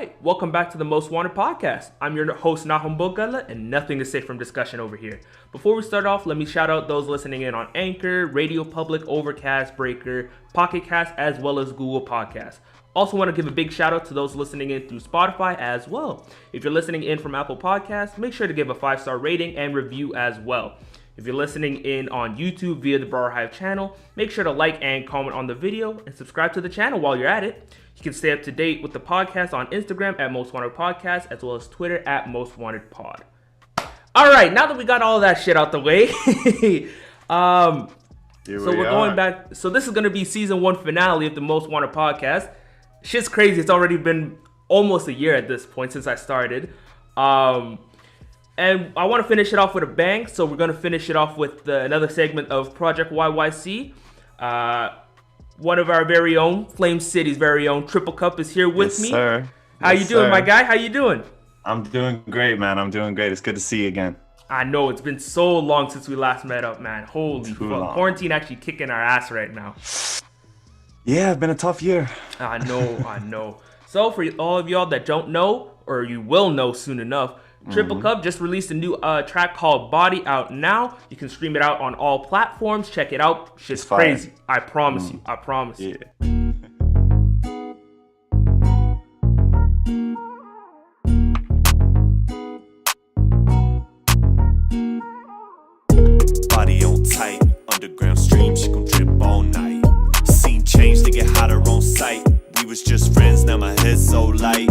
right, welcome back to the Most Wanted podcast. I'm your host Nahum Bogala, and nothing is safe from discussion over here. Before we start off, let me shout out those listening in on Anchor, Radio Public, Overcast, Breaker, Pocket Cast, as well as Google Podcasts. Also want to give a big shout out to those listening in through Spotify as well. If you're listening in from Apple Podcasts, make sure to give a 5-star rating and review as well. If you're listening in on YouTube via the Bar Hive channel, make sure to like and comment on the video and subscribe to the channel while you're at it. You can stay up to date with the podcast on Instagram at Most Wanted Podcast, as well as Twitter at Most Wanted Pod. All right, now that we got all that shit out the way, we're going back. So this is going to be season 1 finale of the Most Wanted Podcast. Shit's crazy. It's already been almost a year at this point since I started. And I want to finish it off with a bang, so we're going to finish it off with another segment of Project YYC. One of our very own, Flame City's very own, TripppleCup is here with me. Sir. How you doing, my guy? How you doing? I'm doing great, man. I'm doing great. It's good to see you again. I know, it's been so long since we last met up, man. Holy fuck. Quarantine actually kicking our ass right now. Yeah, it's been a tough year. I know. So for all of y'all that don't know, or you will know soon enough, TripppleCup just released a new track called Body out now. You can stream it out on all platforms. Check it out. Shit's crazy. I promise you. I promise you. Body on tight, underground stream, she gon' drip all night. Scene change to get hotter on sight. We was just friends, now my head's so light.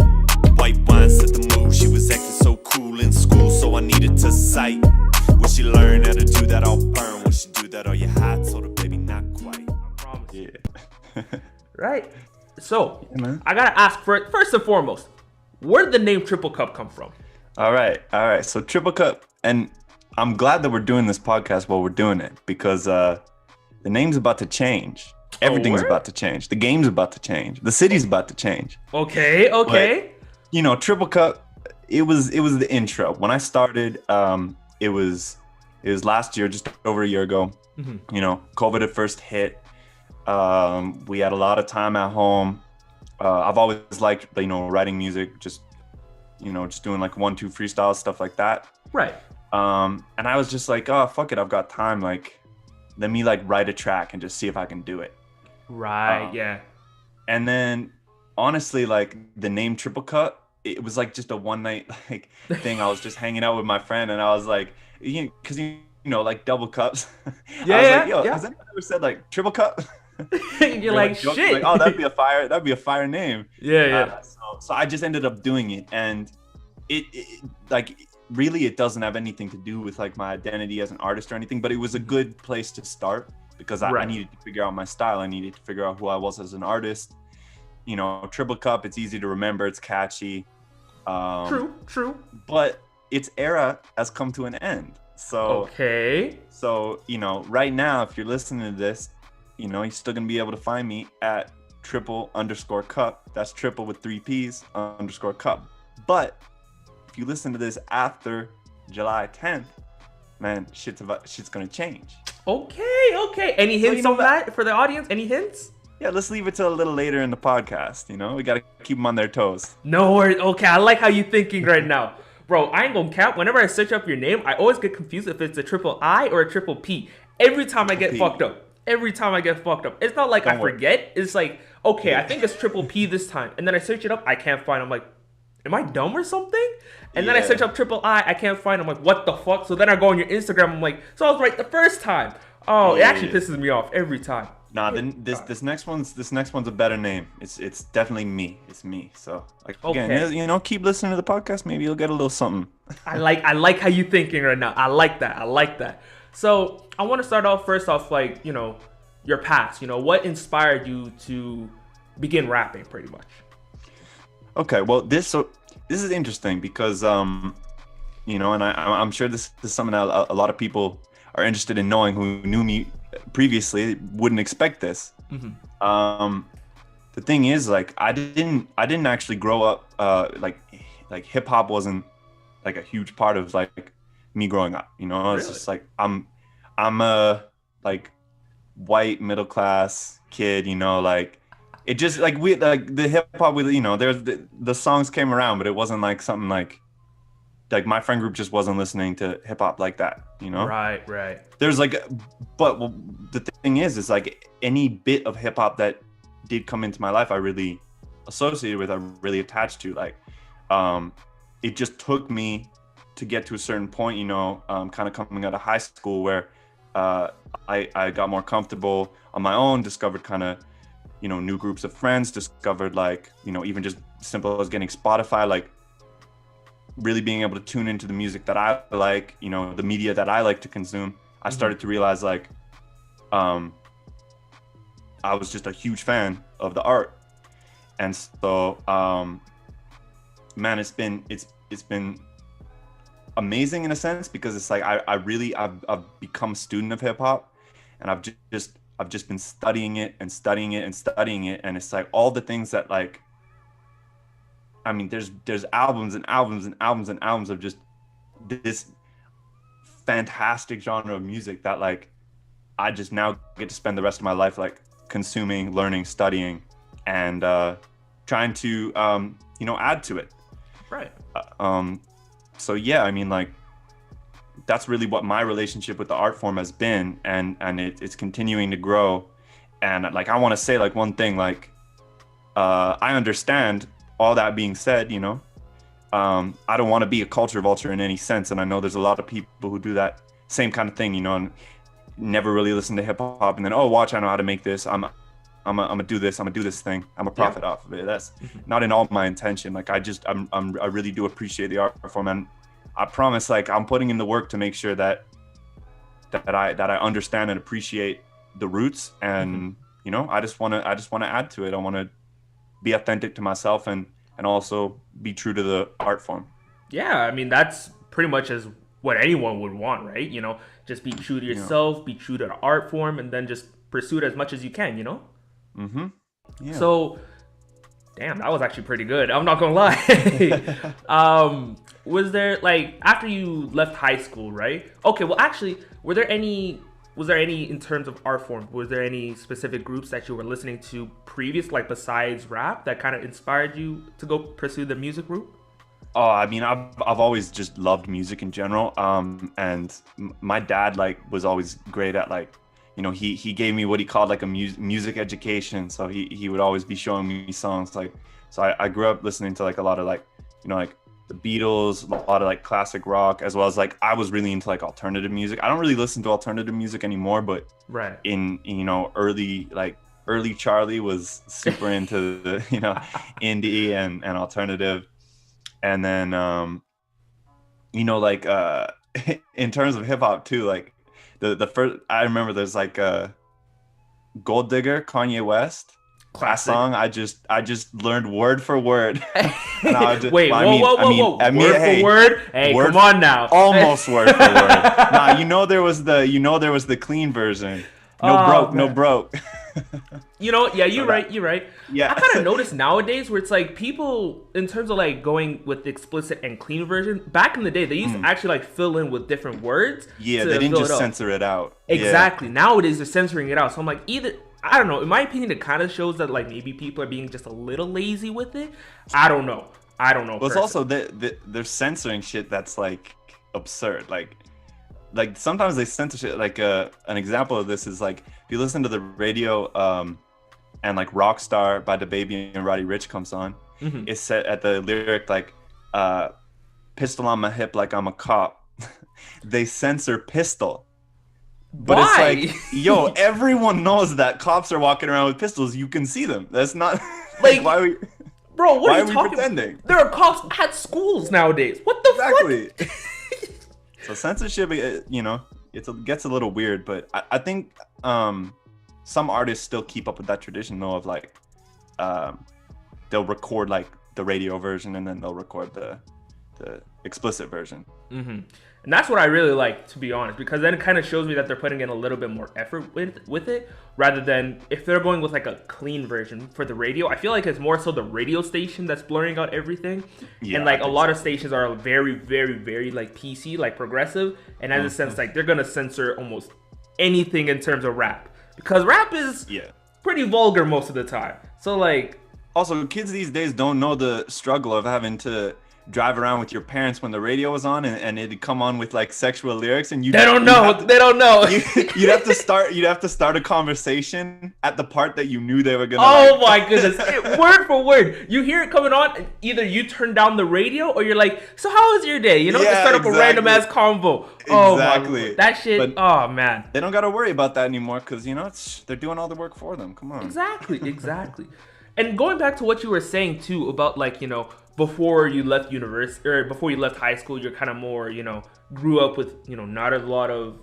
White wine set the mood, she was acting so cool in school, so I needed to sight. When she learn how to do that, I'll burn. When she do that, all you hot, told her, baby, not quite. I promise you. Right? So, I gotta ask, first and foremost, where did the name TripppleCup come from? All right. So TripppleCup, and I'm glad that we're doing this podcast while we're doing it, because the name's about to change. Everything's about to change. The game's about to change. The city's about to change. Okay. But, you know, TripppleCup, it was the intro. When I started, it was last year, just over a year ago. You know, COVID had first hit. We had a lot of time at home. I've always liked, you know, writing music, just doing like 1-2 freestyle stuff like that. Right. And I was just like, oh, fuck it, I've got time. Like, let me like write a track and just see if I can do it. Right. Yeah. And then, honestly, like the name TripppleCup, it was like just a one night like thing. I was just hanging out with my friend, and I was like, because you know, like double cups. Yeah. I was like, yo, has anyone ever said like triple cup? You're like, shit. Like, oh, that'd be a fire name. Yeah. So I just ended up doing it, and it like really it doesn't have anything to do with like my identity as an artist or anything, but it was a good place to start because I needed to figure out my style. I needed to figure out who I was as an artist. You know, TripppleCup, it's easy to remember, it's catchy. True. But its era has come to an end. So you know, right now, if you're listening to this, you know, you're still gonna be able to find me at _cup. That's triple with 3 P's _cup. But if you listen to this after July 10th, man, shit's gonna change. Okay. Any hints on that for the audience? Any hints? Yeah, let's leave it till a little later in the podcast. You know, we gotta keep them on their toes. No worries. Okay, I like how you're thinking right now. Bro, I ain't gonna cap. Whenever I search up your name, I always get confused if it's a triple I or a triple P. Every time I get fucked up. It's not like I forget. It's like, okay, I think it's triple P this time. And then I search it up, I can't find it. I'm like, am I dumb or something? And then I search up triple I can't find it. I'm like, what the fuck? So then I go on your Instagram, I'm like, so I was right the first time. Oh, it actually pisses me off every time. Nah, then this next one's a better name. It's definitely me. It's me. So like again, you know, keep listening to the podcast. Maybe you'll get a little something. I like how you're thinking right now. I like that. So I want to start off first off, like, you know, your past. You know, what inspired you to begin rapping, pretty much? Okay, well, this is interesting because you know, and I'm sure this is something that a lot of people are interested in knowing who knew me previously wouldn't expect this. The thing is, like, I didn't actually grow up like hip hop wasn't like a huge part of like me growing up. You know, it's just like I'm a like white middle class kid. You know, like it just like the hip hop with, you know, there's the songs came around, but it wasn't like something like my friend group just wasn't listening to hip hop like that, you know? Right. There's like, but the thing is like any bit of hip hop that did come into my life, I really associated with, I really attached to. Like, it just took me to get to a certain point, you know, kind of coming out of high school where I got more comfortable on my own, discovered kind of, you know, new groups of friends, discovered like, you know, even just simple as getting Spotify, like really being able to tune into the music that I like, you know, the media that I like to consume. I started to realize like, I was just a huge fan of the art. And so, man, it's been amazing in a sense, because it's like, I've become a student of hip hop, and I've just been studying it. And it's like all the things that like, I mean, there's albums and albums and albums and albums of just this fantastic genre of music that like, I just now get to spend the rest of my life like consuming, learning, studying, and trying to, you know, add to it. Right. So yeah, I mean, like, that's really what my relationship with the art form has been, and it's continuing to grow. And like, I want to say like one thing, like, I understand all that being said, you know, I don't want to be a culture vulture in any sense. And I know there's a lot of people who do that same kind of thing, you know, and never really listen to hip hop, and then, oh, watch, I know how to make this. I'm gonna do this. I'm gonna do this thing. I'm gonna profit off of it. That's not in all my intention. Like, I really do appreciate the art form, and I promise, like, I'm putting in the work to make sure that I understand and appreciate the roots. And you know, I just wanna add to it. I wanna be authentic to myself, and also be true to the art form. Yeah, I mean, that's pretty much as what anyone would want, right? You know, just be true to yourself, be true to the art form, and then just pursue it as much as you can, you know? Yeah. So, damn, that was actually pretty good. I'm not gonna lie. Was there, like, after you left high school, right? Okay, well, actually, was there any in terms of art form, was there any specific groups that you were listening to previous, like besides rap, that kind of inspired you to go pursue the music route? Oh, I mean, I've always just loved music in general. And my dad like was always great at, like, you know, he gave me what he called like a music education. So he would always be showing me songs. Like, so I grew up listening to like a lot of like, you know, like the Beatles, a lot of like classic rock, as well as like, I was really into like alternative music. I don't really listen to alternative music anymore, but right in, you know, early Charlie was super into the, you know, indie and alternative. And then, you know, like, in terms of hip hop too, like the first, I remember there's like Gold Digger, Kanye West. Classic. That song, I just learned word for word. And I just, wait, whoa. Word for word? Hey, come on now. Almost word for word. Nah, you know there was the clean version. No broke. You know, yeah, you're right. Yeah. I kind of noticed nowadays where it's like people, in terms of like going with the explicit and clean version, back in the day, they used to actually like fill in with different words. Yeah, they didn't just censor it out. Exactly. Yeah. Nowadays, they're censoring it out. So I'm like, I don't know. In my opinion, it kind of shows that like maybe people are being just a little lazy with it. I don't know. Well, it's also they're censoring shit that's like absurd. Like sometimes they censor shit. Like an example of this is like, if you listen to the radio, and like Rockstar by DaBaby and Roddy Ricch comes on, it's set at the lyric like, pistol on my hip like I'm a cop. They censor pistol. But why? It's like, yo, everyone knows that cops are walking around with pistols. You can see them. That's not like why we. Bro, what are you talking? Pretending? There are cops at schools nowadays. What the fuck? So censorship, you know, it gets a little weird, but I think some artists still keep up with that tradition, though, of like, they'll record like the radio version and then they'll record the explicit version. And that's what I really like, to be honest, because then it kind of shows me that they're putting in a little bit more effort with it, rather than if they're going with like a clean version for the radio. I feel like it's more so the radio station that's blurring out everything. Yeah, and like a lot of stations are very, very, very like PC, like progressive, and as a sense, like they're gonna censor almost anything in terms of rap, because rap is pretty vulgar most of the time. So like, also kids these days don't know the struggle of having to drive around with your parents when the radio was on and it'd come on with like sexual lyrics and they don't know. You'd have to start a conversation at the part that you knew they were gonna. Oh my goodness! Word for word, you hear it coming on. And either you turn down the radio or you're like, "So how was your day?" You know, to start up a random ass convo. Oh exactly. My, that shit. But oh man, they don't gotta worry about that anymore because they're doing all the work for them. Come on. Exactly. And going back to what you were saying too about like before you left university or before you left high school, you're kind of more grew up with not a lot of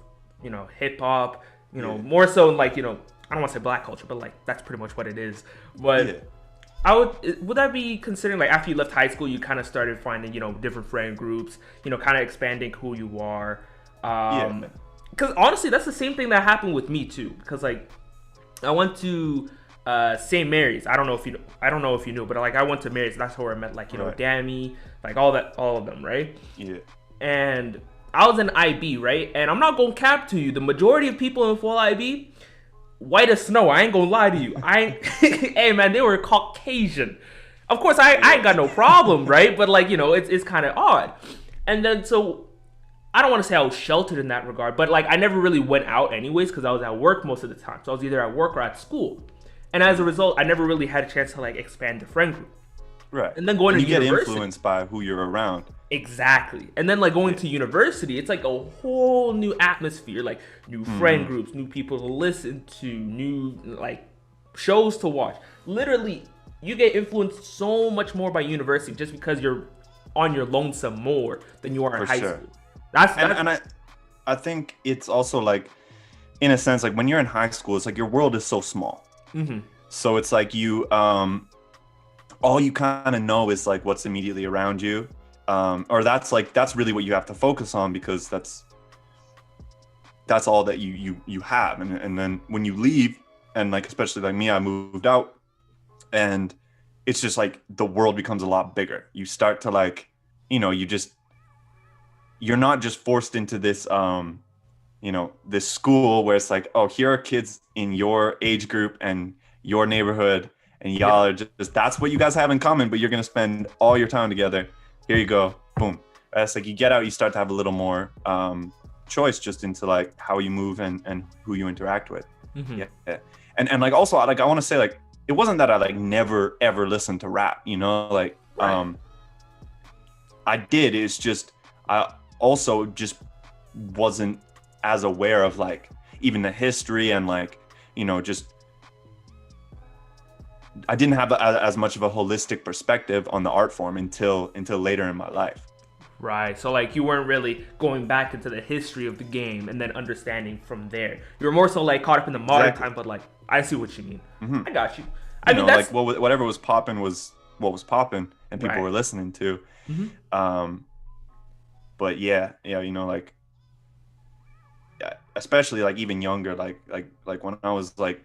hip hop, more so in like I don't want to say black culture, but like that's pretty much what it is. But would that be considering like after you left high school, you kind of started finding different friend groups, kind of expanding who you are. Because honestly, that's the same thing that happened with me too. Because like I went to St. Mary's. I don't know if you knew, but like I went to Mary's. That's where I met like Dammy, like all of them, right? Yeah. And I was in IB, right? And I'm not gonna cap to you. The majority of people in full IB, white as snow. I ain't gonna lie to you. Hey man, they were Caucasian. Of course, I ain't got no problem, right? But like it's kind of odd. And then so I don't want to say I was sheltered in that regard, but like I never really went out anyways because I was at work most of the time. So I was either at work or at school. And as a result, I never really had a chance to like expand the friend group. Right. And then going to university, you get influenced by who you're around. Exactly. And then like going to university, it's like a whole new atmosphere, like new friend groups, new people to listen to, new like shows to watch. Literally, you get influenced so much more by university just because you're on your lonesome more than you are in high school. And I think it's also like, in a sense, like when you're in high school, it's like your world is so small. Mm-hmm. So it's like you, all you kind of know is like what's immediately around you, or that's really what you have to focus on because that's all that you have. And then when you leave, and like especially like me, I moved out, and it's just like the world becomes a lot bigger. You start to like, you're not just forced into this this school where it's like, oh, here are kids in your age group and your neighborhood, and y'all are just, that's what you guys have in common, but you're going to spend all your time together. Here you go. Boom. It's like you get out, you start to have a little more choice just into like how you move and who you interact with. Mm-hmm. Yeah. And like also like I want to say like it wasn't that I like never ever listened to rap, like right. I did. It's just I also just wasn't as aware of like even the history and like just I didn't have as much of a holistic perspective on the art form until later in my life. Right. So like you weren't really going back into the history of the game and then understanding from there. You were more so like caught up in the modern time, but like I see what you mean. Mm-hmm. I got you. I mean that's like whatever was popping was what was popping and people were listening to. Mm-hmm. But yeah, like especially like even younger, like when I was like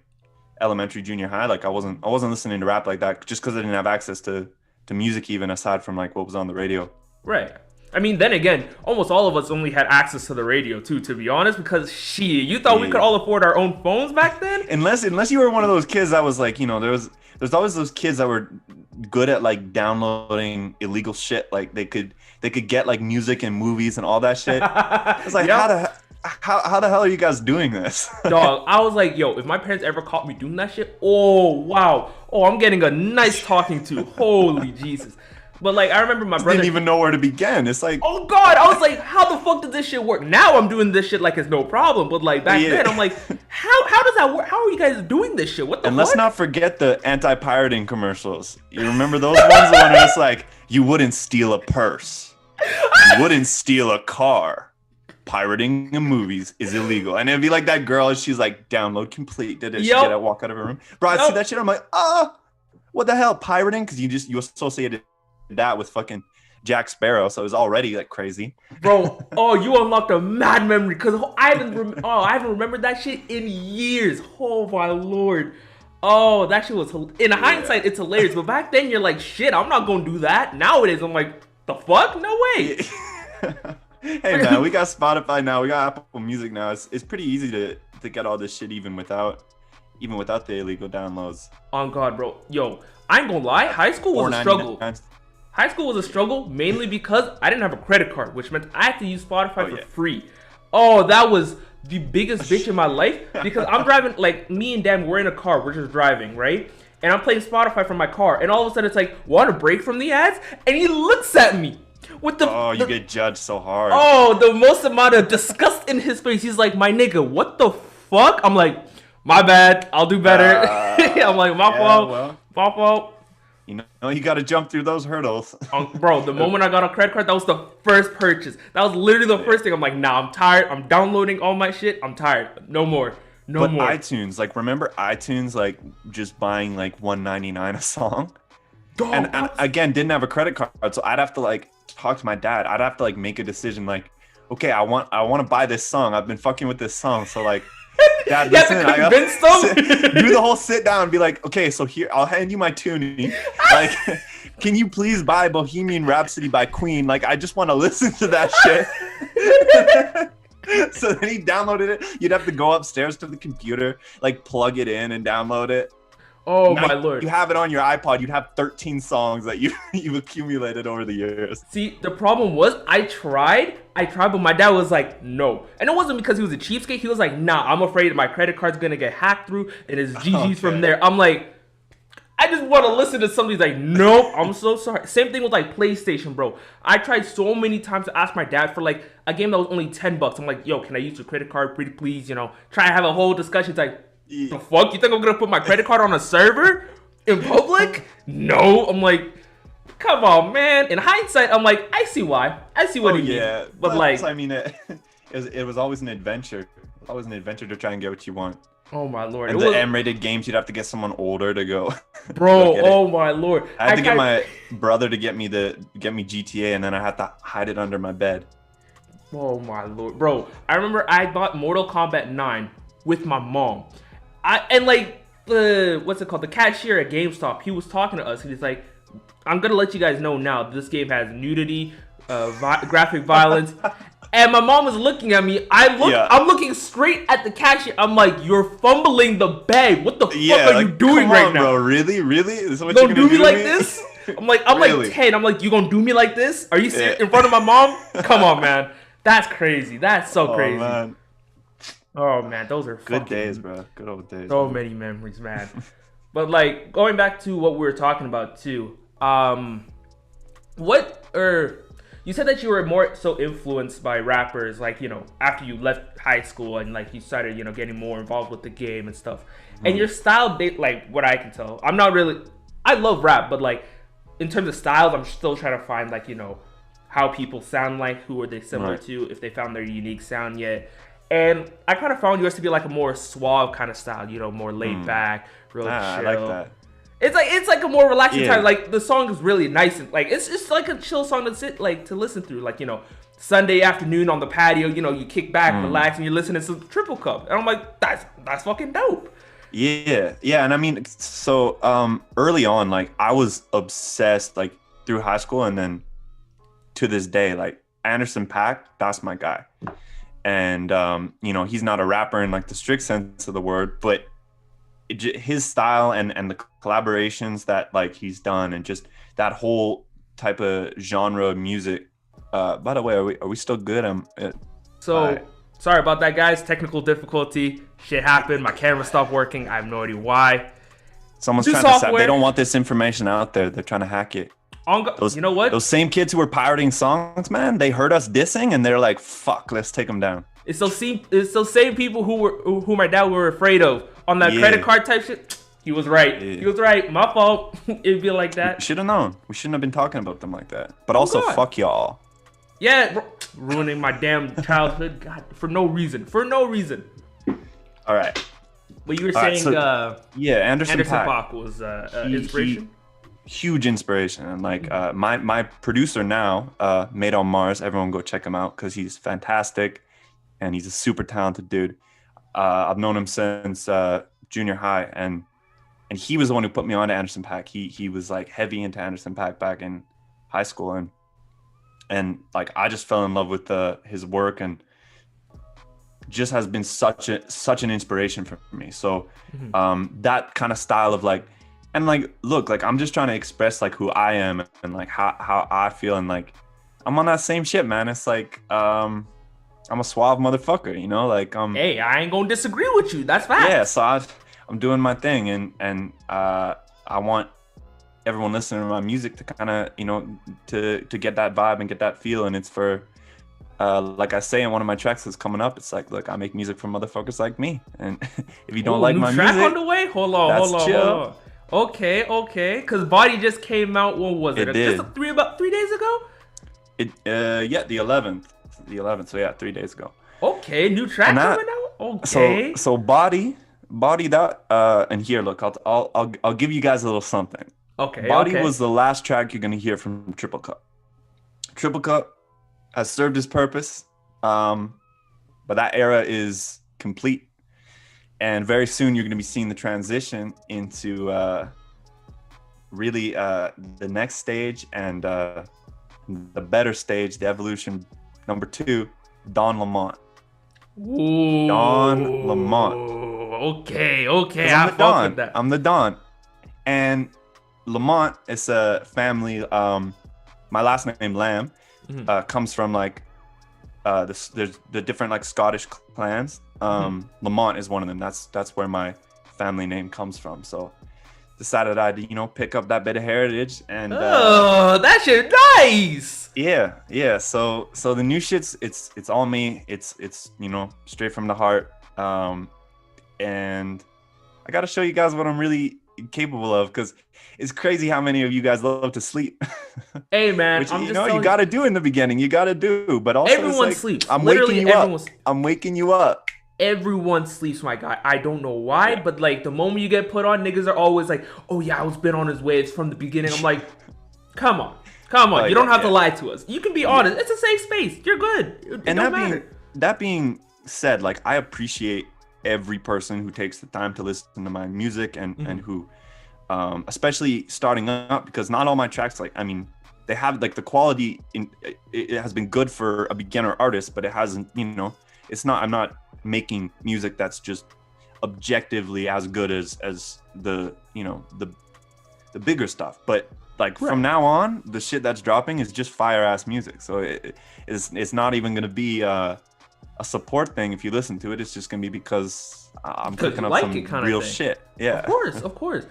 elementary, junior high, like I wasn't listening to rap like that just because I didn't have access to music even aside from like what was on the radio. Right. I mean, then again, almost all of us only had access to the radio too, to be honest, because you thought we could all afford our own phones back then? Unless you were one of those kids that was like, there's always those kids that were good at like downloading illegal shit. Like they could get like music and movies and all that shit. It's like, how the hell are you guys doing this? Dog, I was like, yo, if my parents ever caught me doing that shit, oh wow, I'm getting a nice talking to. Holy Jesus. But like I remember my brother didn't even know where to begin. It's like, oh god, I was like, how the fuck does this shit work? Now I'm doing this shit like it's no problem, but like back then I'm like, how does that work? How are you guys doing this shit? What the And let's not forget the anti-pirating commercials. You remember those ones? The one where it's like, you wouldn't steal a purse, you wouldn't steal a car, pirating in movies is illegal. And it'd be like that girl, and she's like, download complete. Did it? She get out, walk out of her room. Bro, I see that shit. I'm like, what the hell, pirating? Because you associated that with fucking Jack Sparrow, so it was already like crazy. Bro, you unlocked a mad memory because I haven't remembered that shit in years. Oh my lord. Oh, that shit was in hindsight it's hilarious, but back then you're like, shit, I'm not gonna do that. Nowadays I'm like, the fuck? No way. Hey man, we got Spotify now, we got Apple Music now. It's pretty easy to get all this shit even without even without the illegal downloads. On God, bro. Yo, I ain't gonna lie. High school was a struggle. High school was a struggle mainly because I didn't have a credit card, which meant I had to use Spotify for free. Oh, that was the biggest bitch in my life because I'm driving, like, me and Dan, we're in a car, we're just driving, right? And I'm playing Spotify from my car, and all of a sudden it's like, want a break from the ads? And he looks at me with the you get judged so hard. Oh, the most amount of disgust in his face. He's like, my nigga, what the fuck? I'm like, my bad, I'll do better. I'm like, my fault. You know, you got to jump through those hurdles. Bro, the moment I got a credit card, that was the first purchase. That was literally the first thing. I'm like, nah, I'm tired. I'm downloading all my shit. I'm tired. No more. No more. iTunes, like, remember iTunes, like, just buying, like, $1.99 a song? And again, didn't have a credit card, so I'd have to, like, talk to my dad. I'd have to, like, make a decision, like, okay, I want to buy this song. I've been fucking with this song, so, like, Dad, listen, do the whole sit down and be like, okay, so here, I'll hand you my tuning. Like, can you please buy Bohemian Rhapsody by Queen? Like, I just want to listen to that shit. So then he downloaded it. You'd have to go upstairs to the computer, like, plug it in and download it. Oh, now, my Lord. You have it on your iPod. You'd have 13 songs that you've accumulated over the years. See, the problem was I tried, but my dad was like, no. And it wasn't because he was a cheapskate. He was like, nah, I'm afraid my credit card's going to get hacked through and it's GG's from there. I'm like, I just want to listen to something. He's like, nope, I'm so sorry. Same thing with, like, PlayStation, bro. I tried so many times to ask my dad for, like, a game that was only $10. I'm like, yo, can I use your credit card pretty please? You know, try to have a whole discussion. He's like, the fuck? You think I'm gonna put my credit card on a server in public? No. I'm like, come on, man. In hindsight, I'm like, I see why. I see what he means. But like, I mean, it was always an adventure. Always an adventure to try and get what you want. Oh my Lord. And the M-rated games, you'd have to get someone older to go. Bro, oh my Lord. I had to get my brother to get me GTA, and then I had to hide it under my bed. Oh my Lord. Bro, I remember I bought Mortal Kombat 9 with my mom. What's it called? The cashier at GameStop, he was talking to us. He was like, I'm going to let you guys know now, this game has nudity, graphic violence. And my mom was looking at me. I'm looking straight at the cashier. I'm like, you're fumbling the bag. What the fuck are you doing right now? Bro, really? This is what you're gonna do me like this? I'm like really? 10. I'm like, you gonna do me like this? Are you serious? In front of my mom? Come on, man. That's crazy. That's so crazy. Man. Oh man, those are good days, bro. Good old days. So many memories, man. But like going back to what we were talking about too. You said that you were more so influenced by rappers, like, you know, after you left high school and like you started, you know, getting more involved with the game and stuff. Mm-hmm. And your style, like what I can tell, I love rap, but like in terms of styles, I'm still trying to find like, you know, how people sound like, who are they similar to, if they found their unique sound yet. And I kind of found yours to be like a more suave kind of style, you know, more laid back, real chill. I like that. It's like a more relaxing time. Like the song is really nice and like it's just like a chill song to listen through. Like, you know, Sunday afternoon on the patio, you know, you kick back, relax, and you're listening to TripppleCup. And I'm like, that's fucking dope. Yeah. And I mean, so early on, like I was obsessed like through high school, and then to this day, like Anderson .Paak, that's my guy. And you know, he's not a rapper in like the strict sense of the word, but his style and the collaborations that like he's done, and just that whole type of genre of music. By the way, are we still good? Sorry about that, guys. Technical difficulty. Shit happened. My camera stopped working. I have no idea why. Someone's trying to say they don't want this information out there. They're trying to hack it. You know what? Those same kids who were pirating songs, man, they heard us dissing and they're like, fuck, let's take them down. It's those same people who my dad were afraid of on that credit card type shit. He was right. Yeah. He was right. My fault. It'd be like that. We should have known. We shouldn't have been talking about them like that. But also, fuck y'all. Yeah, bro. Ruining my damn childhood. God, for no reason. All right. But you were saying, Anderson .Paak was inspiration. Huge inspiration, and like my producer now, Made on Mars. Everyone go check him out because he's fantastic, and he's a super talented dude. I've known him since junior high, and he was the one who put me on to Anderson .Paak. He was like heavy into Anderson .Paak back in high school, and like I just fell in love with his work, and just has been such an inspiration for me. So that kind of style of like, and like, look, like I'm just trying to express like who I am and like how I feel, and like I'm on that same shit, man. It's like I'm a suave motherfucker, you know, like hey, I ain't gonna disagree with you. That's facts. Yeah, so I'm doing my thing, and I want everyone listening to my music to kind of, you know, to get that vibe and get that feel. And it's for like I say in one of my tracks that's coming up, it's like, look, I make music for motherfuckers like me, and if you don't like my track music on the way, hold on. Okay, because Body just came out. What was it? It did. About 3 days ago. Yeah, the 11th. So yeah, 3 days ago. Okay, new track coming out. Okay. So body that and here, look, I'll give you guys a little something. Okay. Body was the last track you're gonna hear from TripppleCup. TripppleCup has served its purpose, but that era is complete, and very soon you're gonna be seeing the transition into really the next stage and the better stage, the evolution number 2, Don Lamont. Ooh. Don Lamont. Okay. I fuck with that. I'm the Don. And Lamont is a family. My last name, Lamb, comes from like there's the different like Scottish clans. Lamont is one of them. That's where my family name comes from. So decided I'd, you know, pick up that bit of heritage and that shit nice. Yeah. So the new shit's it's all me. It's you know, straight from the heart. And I gotta show you guys what I'm really capable of, because it's crazy how many of you guys love to sleep. Hey man, which you gotta do in the beginning. You gotta do, but also everyone sleeps. I'm waking you up. I'm waking you up. Everyone sleeps, my guy. I don't know why, but like the moment you get put on, niggas are always like, "Oh yeah, I was been on his way. It's from the beginning." I'm like, "Come on. You don't have to lie to us. You can be honest. It's a safe space. You're good." And that being said, like I appreciate every person who takes the time to listen to my music and who, especially starting up, because not all my tracks, like I mean, they have like the quality it has been good for a beginner artist, but it hasn't, you know, it's not. I'm not making music that's just objectively as good as the, you know, the bigger stuff, but like from now on the shit that's dropping is just fire ass music. So it's not even gonna be a support thing. If you listen to it, it's just gonna be because I'm cooking up some real shit. Yeah, of course.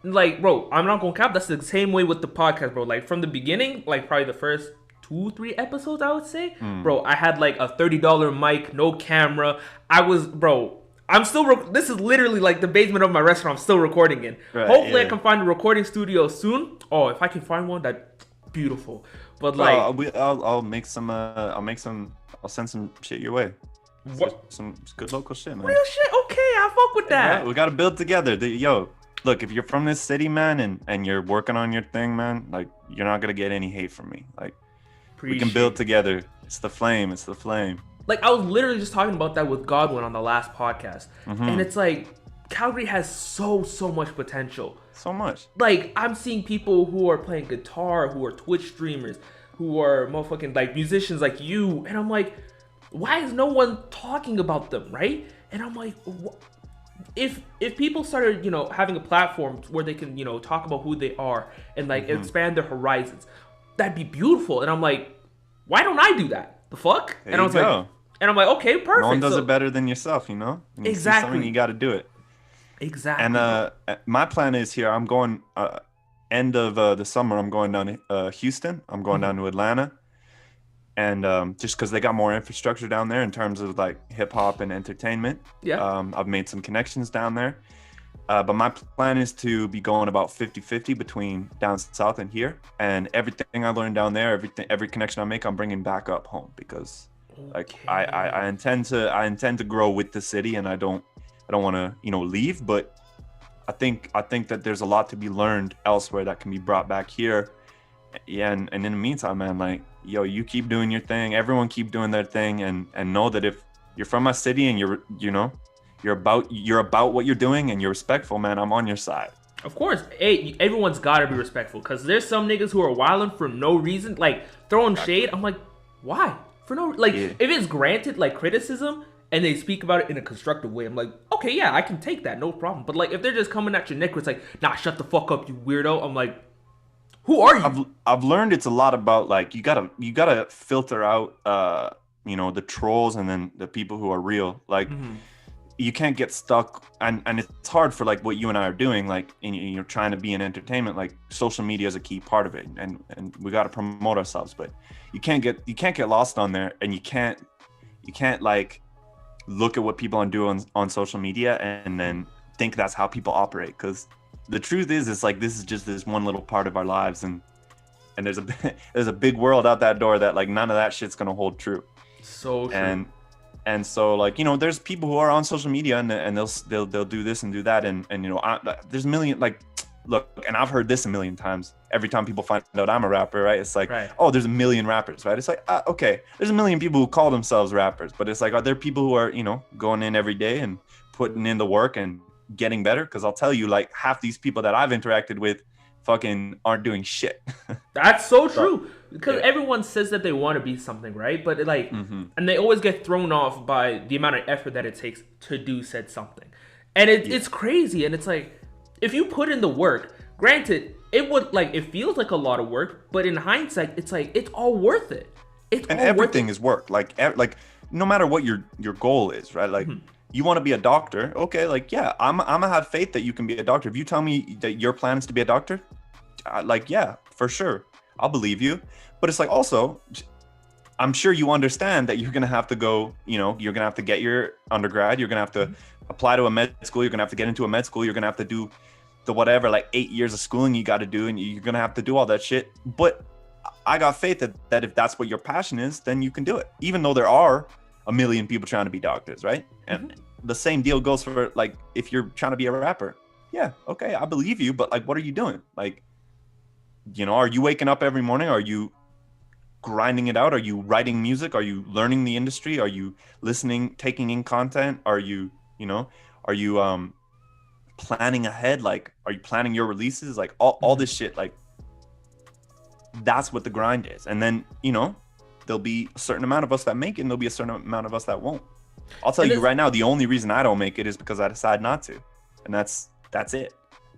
Like, bro, I'm not gonna cap. That's the same way with the podcast, bro. Like from the beginning, like probably the first 2-3 episodes, I would say, bro, I had like a $30 mic, no camera. I'm still this is literally like the basement of my restaurant. I'm still recording in. Hopefully I can find a recording studio soon. Oh, if I can find one, that's beautiful. But like I'll send some shit your way. Some good local shit, man. Real shit. Okay, I fuck with that. Yeah, we gotta build together. Look, if you're from this city, man, and you're working on your thing, man, like you're not gonna get any hate from me. Like we can build together. It's the flame. Like I was literally just talking about that with Godwin on the last podcast, and it's like Calgary has so much potential. So much. Like I'm seeing people who are playing guitar, who are Twitch streamers, who are motherfucking like musicians like you, and I'm like, why is no one talking about them, right? And I'm like, if people started, you know, having a platform where they can, you know, talk about who they are and like expand their horizons, that'd be beautiful. And I'm like, why don't I do that? The fuck? And I was like, okay, perfect. No one does it better than yourself, you know? When you see something, you got to do it. Exactly. And my plan is here. I'm going end of the summer. I'm going down to Houston. I'm going down to Atlanta, and just because they got more infrastructure down there in terms of like hip hop and entertainment. Yeah. I've made some connections down there. But my plan is to be going about 50-50 between down south and here, and everything I learned down there, every connection I make, I'm bringing back up home, because like I intend to grow with the city, and I don't want to, you know, leave, but I think that there's a lot to be learned elsewhere that can be brought back here. Yeah, and in the meantime, man, like, yo, you keep doing your thing, everyone keep doing their thing, and know that if you're from my city and you're about what you're doing and you're respectful, man, I'm on your side. Of course. Hey, everyone's gotta be respectful, because there's some niggas who are wilding for no reason, like throwing shade. I'm like, why? For no, like, if it's granted like criticism and they speak about it in a constructive way, I'm like, okay, yeah, I can take that, no problem. But like, if they're just coming at your neck, it's like, nah, shut the fuck up, you weirdo. I'm like, who are you? I've learned it's a lot about like you gotta filter out the trolls and then the people who are real. Like you can't get stuck, and it's hard for like what you and I are doing, like you're trying to be in entertainment. Like social media is a key part of it, and we got to promote ourselves, but you can't get lost on there, and you can't like look at what people are doing on social media and then think that's how people operate, because the truth is, it's like this is just this one little part of our lives, and there's a big world out that door that like none of that shit's gonna hold true. So true. And so like there's people who are on social media and they'll do this and do that, and there's a million, like, look, and I've heard this a million times. Every time people find out I'm a rapper, right? It's like, oh, there's a million rappers, right? It's like, okay, there's a million people who call themselves rappers, but it's like, are there people who are going in every day and putting in the work and getting better? Because I'll tell you, like, half these people that I've interacted with fucking aren't doing shit. That's so true. Because everyone says that they want to be something, right? But like, and they always get thrown off by the amount of effort that it takes to do said something. And it's crazy. And it's like, if you put in the work, granted, it feels like a lot of work, but in hindsight, it's like, it's all worth it. Everything is work. Like no matter what your goal is, right? Like, you want to be a doctor, okay? Like, yeah, I'm gonna have faith that you can be a doctor. If you tell me that your plan is to be a doctor, like, yeah, for sure, I'll believe you. But it's like, also, I'm sure you understand that you're gonna have to go. You're gonna have to get your undergrad. You're gonna have to apply to a med school. You're gonna have to get into a med school. You're gonna have to do the whatever, like 8 years of schooling you got to do, and you're gonna have to do all that shit. But I got faith that if that's what your passion is, then you can do it. Even though there are a million people trying to be doctors, right? And the same deal goes for, like, if you're trying to be a rapper. Yeah, okay, I believe you, but like, what are you doing? Like, are you waking up every morning? Are you grinding it out? Are you writing music? Are you learning the industry? Are you listening, taking in content? Are you planning ahead? Like, are you planning your releases? Like, all this shit, like, that's what the grind is. And then, there'll be a certain amount of us that make it, and there'll be a certain amount of us that won't. I'll tell you right now, the only reason I don't make it is because I decide not to. And that's it.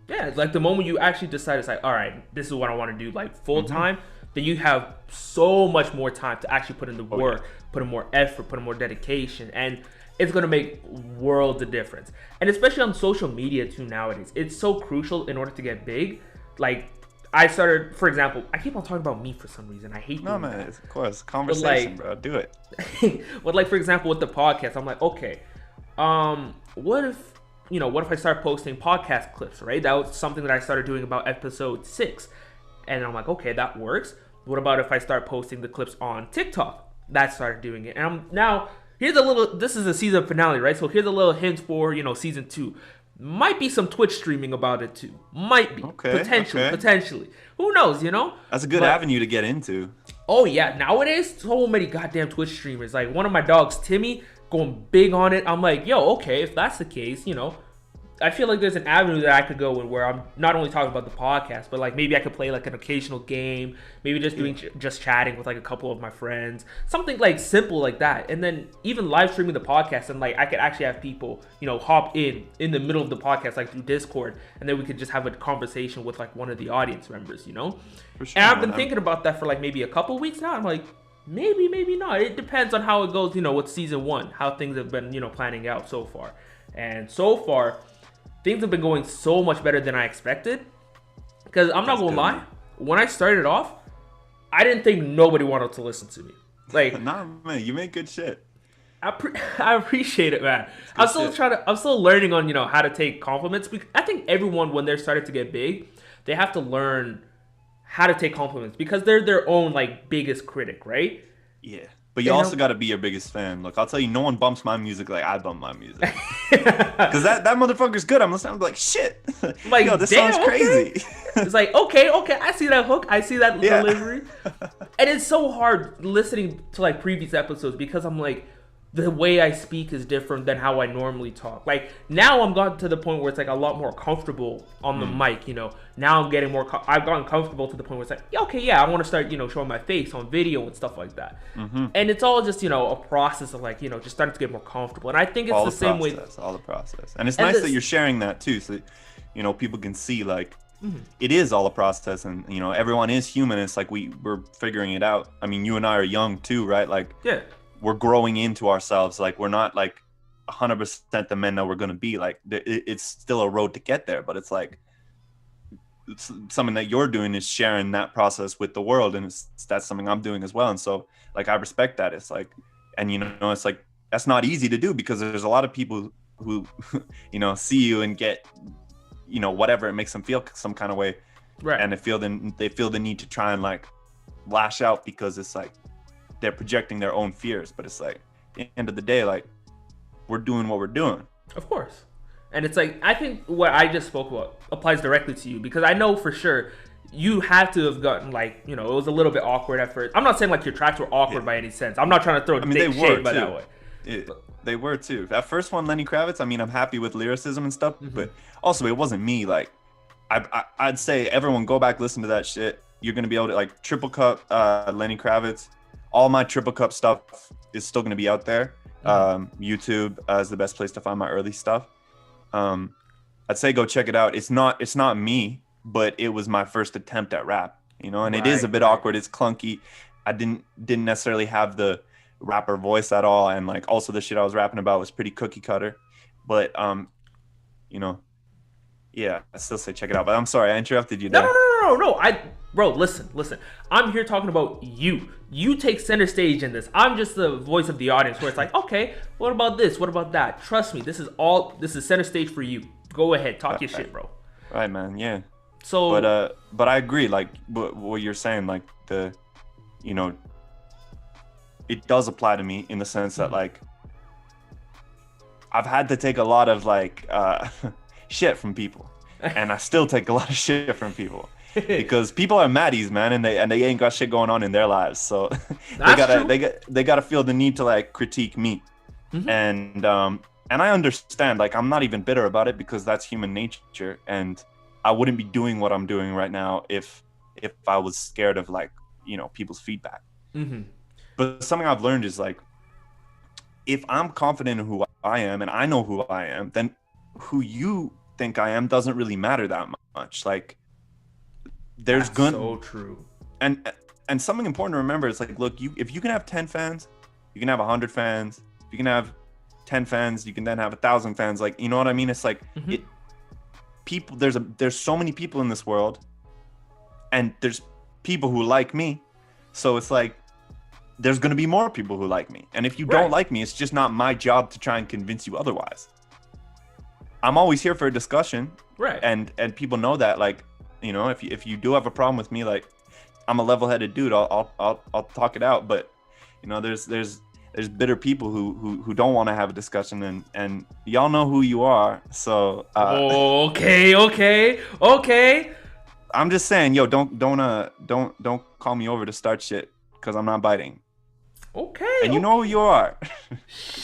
Yeah, it's like the moment you actually decide, it's like, all right, this is what I want to do, like, full time, then you have so much more time to actually put in the work, put in more effort, put in more dedication, and it's going to make worlds of difference. And especially on social media too nowadays, it's so crucial in order to get big. Like, I started, for example, I keep on talking about me for some reason. I hate doing that. Of course, conversation, bro. Do it. But like, for example, with the podcast, I'm like, okay, what if I start posting podcast clips, right? That was something that I started doing about episode 6. And I'm like, okay, that works. What about if I start posting the clips on TikTok? That started doing it. And this is a season finale, right? So here's a little hint for, season 2. Might be some Twitch streaming about it too. Might be. Potentially. Who knows, That's a good avenue to get into. Oh yeah, nowadays, so many goddamn Twitch streamers. Like, one of my dogs, Timmy, going big on it. I'm like, yo, okay, if that's the case, I feel like there's an avenue that I could go in where I'm not only talking about the podcast, but like maybe I could play like an occasional game, maybe just doing just chatting with like a couple of my friends, something like simple like that. And then even live streaming the podcast, and like I could actually have people, hop in the middle of the podcast, like through Discord, and then we could just have a conversation with like one of the audience members, For sure, and I've been thinking about that for like maybe a couple weeks now. I'm like, maybe not. It depends on how it goes, with season 1, how things have been, planning out so far. And so far, things have been going so much better than I expected. Because I'm not gonna lie, when I started off, I didn't think nobody wanted to listen to me. Like, nah, man, you make good shit. I appreciate it, man. I'm still learning on, how to take compliments. I think everyone, when they're starting to get big, they have to learn how to take compliments, because they're their own like biggest critic, right? Yeah. But you also got to be your biggest fan. Look, I'll tell you, no one bumps my music like I bump my music. Because that motherfucker's good. I'm listening, I'm like, shit. Like, yo, this sounds crazy. It's like, okay, I see that hook. I see that delivery. And it's so hard listening to like previous episodes, because I'm like, the way I speak is different than how I normally talk. Like now I'm gotten to the point where it's like a lot more comfortable on the mic, you know. Now I'm getting more, I've gotten comfortable to the point where it's like, yeah, okay, yeah, I want to start, you know, showing my face on video and stuff like that. And it's all just, you know, a process of like, you know, just starting to get more comfortable. And I think it's the same way. All the process. And it's nice that you're sharing that too. So, you know, people can see like, it is all a process, and you know, everyone is human. It's like we're figuring it out. I mean, you and I are young too, right? Like, yeah, we're growing into ourselves. Like, we're not like 100% the men that we're gonna be. Like, it's still a road to get there, but it's like it's something that you're doing is sharing that process with the world, and that's something I'm doing as well. And so, like, I respect that. It's like, and you know, it's like that's not easy to do because there's a lot of people who you know, see you and get, you know, whatever, it makes them feel some kind of way, right? And they feel the need to try and like lash out because it's like they're projecting their own fears. But it's like at the end of the day, like, we're doing what we're doing, of course. And it's like, I think what I just spoke about applies directly to you, because I know for sure you had to have gotten like, you know, it was a little bit awkward at first. I'm not saying like your tracks were awkward by any sense. I'm not trying to throw shade by that way. They were too. That first one, Lenny Kravitz, I mean, I'm happy with lyricism and stuff, but also it wasn't me. Like, I'd say everyone go back, listen to that shit. You're going to be able to, like, TripppleCup, Lenny Kravitz, all my TripppleCup stuff is still going to be out there. YouTube is the best place to find my early stuff. I'd say go check it out. It's not me, but it was my first attempt at rap, you know, and it is a bit awkward. It's clunky. I didn't necessarily have the rapper voice at all, and like also the shit I was rapping about was pretty cookie cutter, but you know, yeah, I still say check it out. But I'm sorry I interrupted you there. No, bro, listen, I'm here talking about you take center stage in this. I'm just the voice of the audience where it's like, okay, what about this, what about that? Trust me, this is center stage for you. Go ahead, talk your shit, bro. Right, man. Yeah. So but I agree, like what you're saying, like you know, it does apply to me in the sense that like I've had to take a lot of like shit from people, and I still take a lot of shit from people because people are maddies, man, and they ain't got shit going on in their lives, so they gotta feel the need to like critique me, and I understand. Like, I'm not even bitter about it because that's human nature, and I wouldn't be doing what I'm doing right now if I was scared of like, you know, people's feedback. But something I've learned is like, if I'm confident in who I am and I know who I am, then who you think I am doesn't really matter that much. Like, there's so true. And something important to remember is like, look, if you can have 10 fans, you can have 100 fans. If you can have 10 fans, you can then have 1,000 fans. Like, you know what I mean? It's like people. There's so many people in this world, and there's people who like me. So it's like, there's going to be more people who like me. And if you don't like me, it's just not my job to try and convince you otherwise. I'm always here for a discussion. Right. And people know that, like, you know, if you do have a problem with me, like, I'm a level-headed dude, I'll talk it out. But, you know, there's bitter people who don't want to have a discussion, and y'all know who you are. So okay. I'm just saying, yo, don't call me over to start shit, because I'm not biting. Okay. And you know who you are.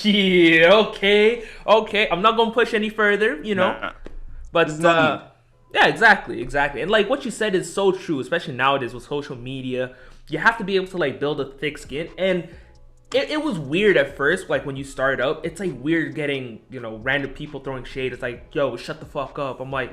Yeah, okay. I'm not gonna push any further, you know. Nah. But yeah, exactly. And like what you said is so true, especially nowadays with social media. You have to be able to like build a thick skin. And it was weird at first, like when you started out. It's like weird getting, you know, random people throwing shade. It's like, yo, shut the fuck up. I'm like,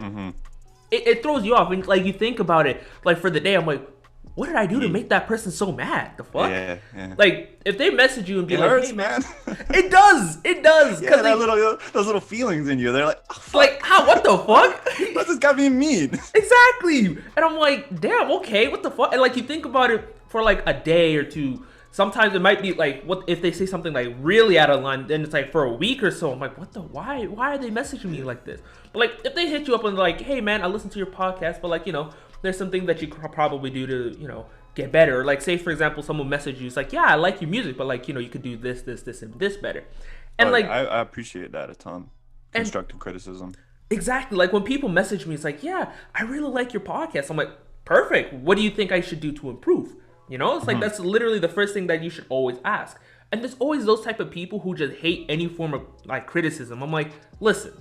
it throws you off. And like you think about it, like for the day, I'm like, what did I do to make that person so mad? The fuck? Yeah. Like, if they message you and be it like, hurts, hey, man. It does. Yeah, those little feelings in you. They're like, oh, like, how? What the fuck? What's this guy being mean? Exactly. And I'm like, damn, okay, what the fuck? And like, you think about it for like a day or two. Sometimes it might be like, what if they say something like really out of line? Then it's like for a week or so. I'm like, what the? Why are they messaging me like this? But like, if they hit you up and like, hey man, I listened to your podcast, but like, you know, there's something that you could probably do to, you know, get better. Like, say for example, someone messaged you, it's like, yeah, I like your music, but like, you know, you could do this, and this better. And like, I appreciate that a ton. Constructive criticism. Exactly. Like when people message me, it's like, yeah, I really like your podcast. I'm like, perfect. What do you think I should do to improve? You know, it's like, that's literally the first thing that you should always ask. And there's always those type of people who just hate any form of like criticism. I'm like, listen,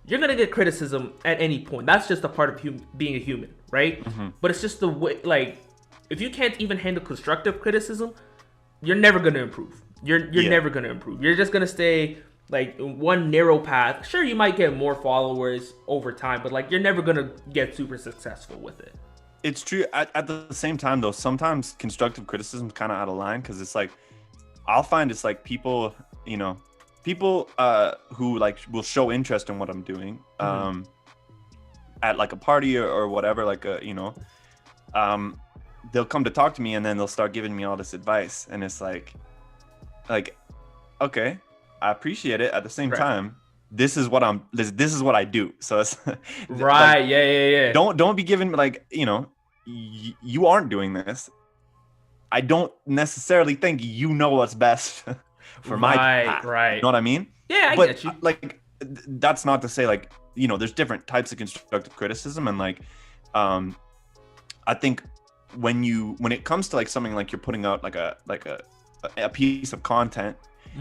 you're gonna get criticism at any point. That's just a part of being a human, right? But it's just the way, like, if you can't even handle constructive criticism, you're never gonna improve. You're never gonna improve. You're just gonna stay like one narrow path. Sure, you might get more followers over time, but like you're never gonna get super successful with it. It's true. At the same time, though, sometimes constructive criticism is kind of out of line, because it's like, I'll find it's like people who like will show interest in what I'm doing at like a party or whatever, like they'll come to talk to me, and then they'll start giving me all this advice, and it's like okay, I appreciate it. At the same time, this is what I do. So it's right. Like, yeah. Don't be giving, like, you aren't doing this. I don't necessarily think you know what's best for my path. Right. You know what I mean? Yeah, I get you. Like, that's not to say, like, there's different types of constructive criticism, and like, I think when it comes to like something like you're putting out like a piece of content,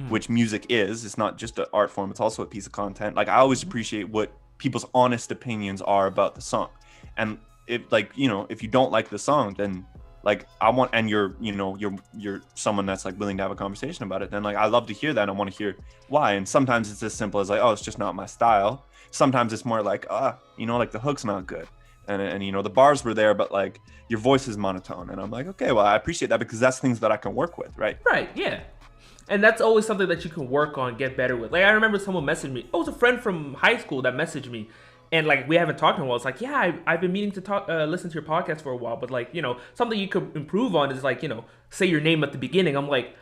which music is, it's not just an art form, it's also a piece of content. Like, I always appreciate what people's honest opinions are about the song. And if like, if you don't like the song, then like and you're someone that's like willing to have a conversation about it, then like I love to hear that. I want to hear why. And sometimes it's as simple as like, oh, it's just not my style. Sometimes it's more like, like the hook's not good. And the bars were there, but like your voice is monotone. And I'm like, okay, well, I appreciate that, because that's things that I can work with, right? Right, yeah. And that's always something that you can work on, get better with. Like, I remember someone messaged me. It was a friend from high school that messaged me. And like, we haven't talked in a while. It's like, yeah, I've been meaning to listen to your podcast for a while. But like, something you could improve on is like, say your name at the beginning. I'm like,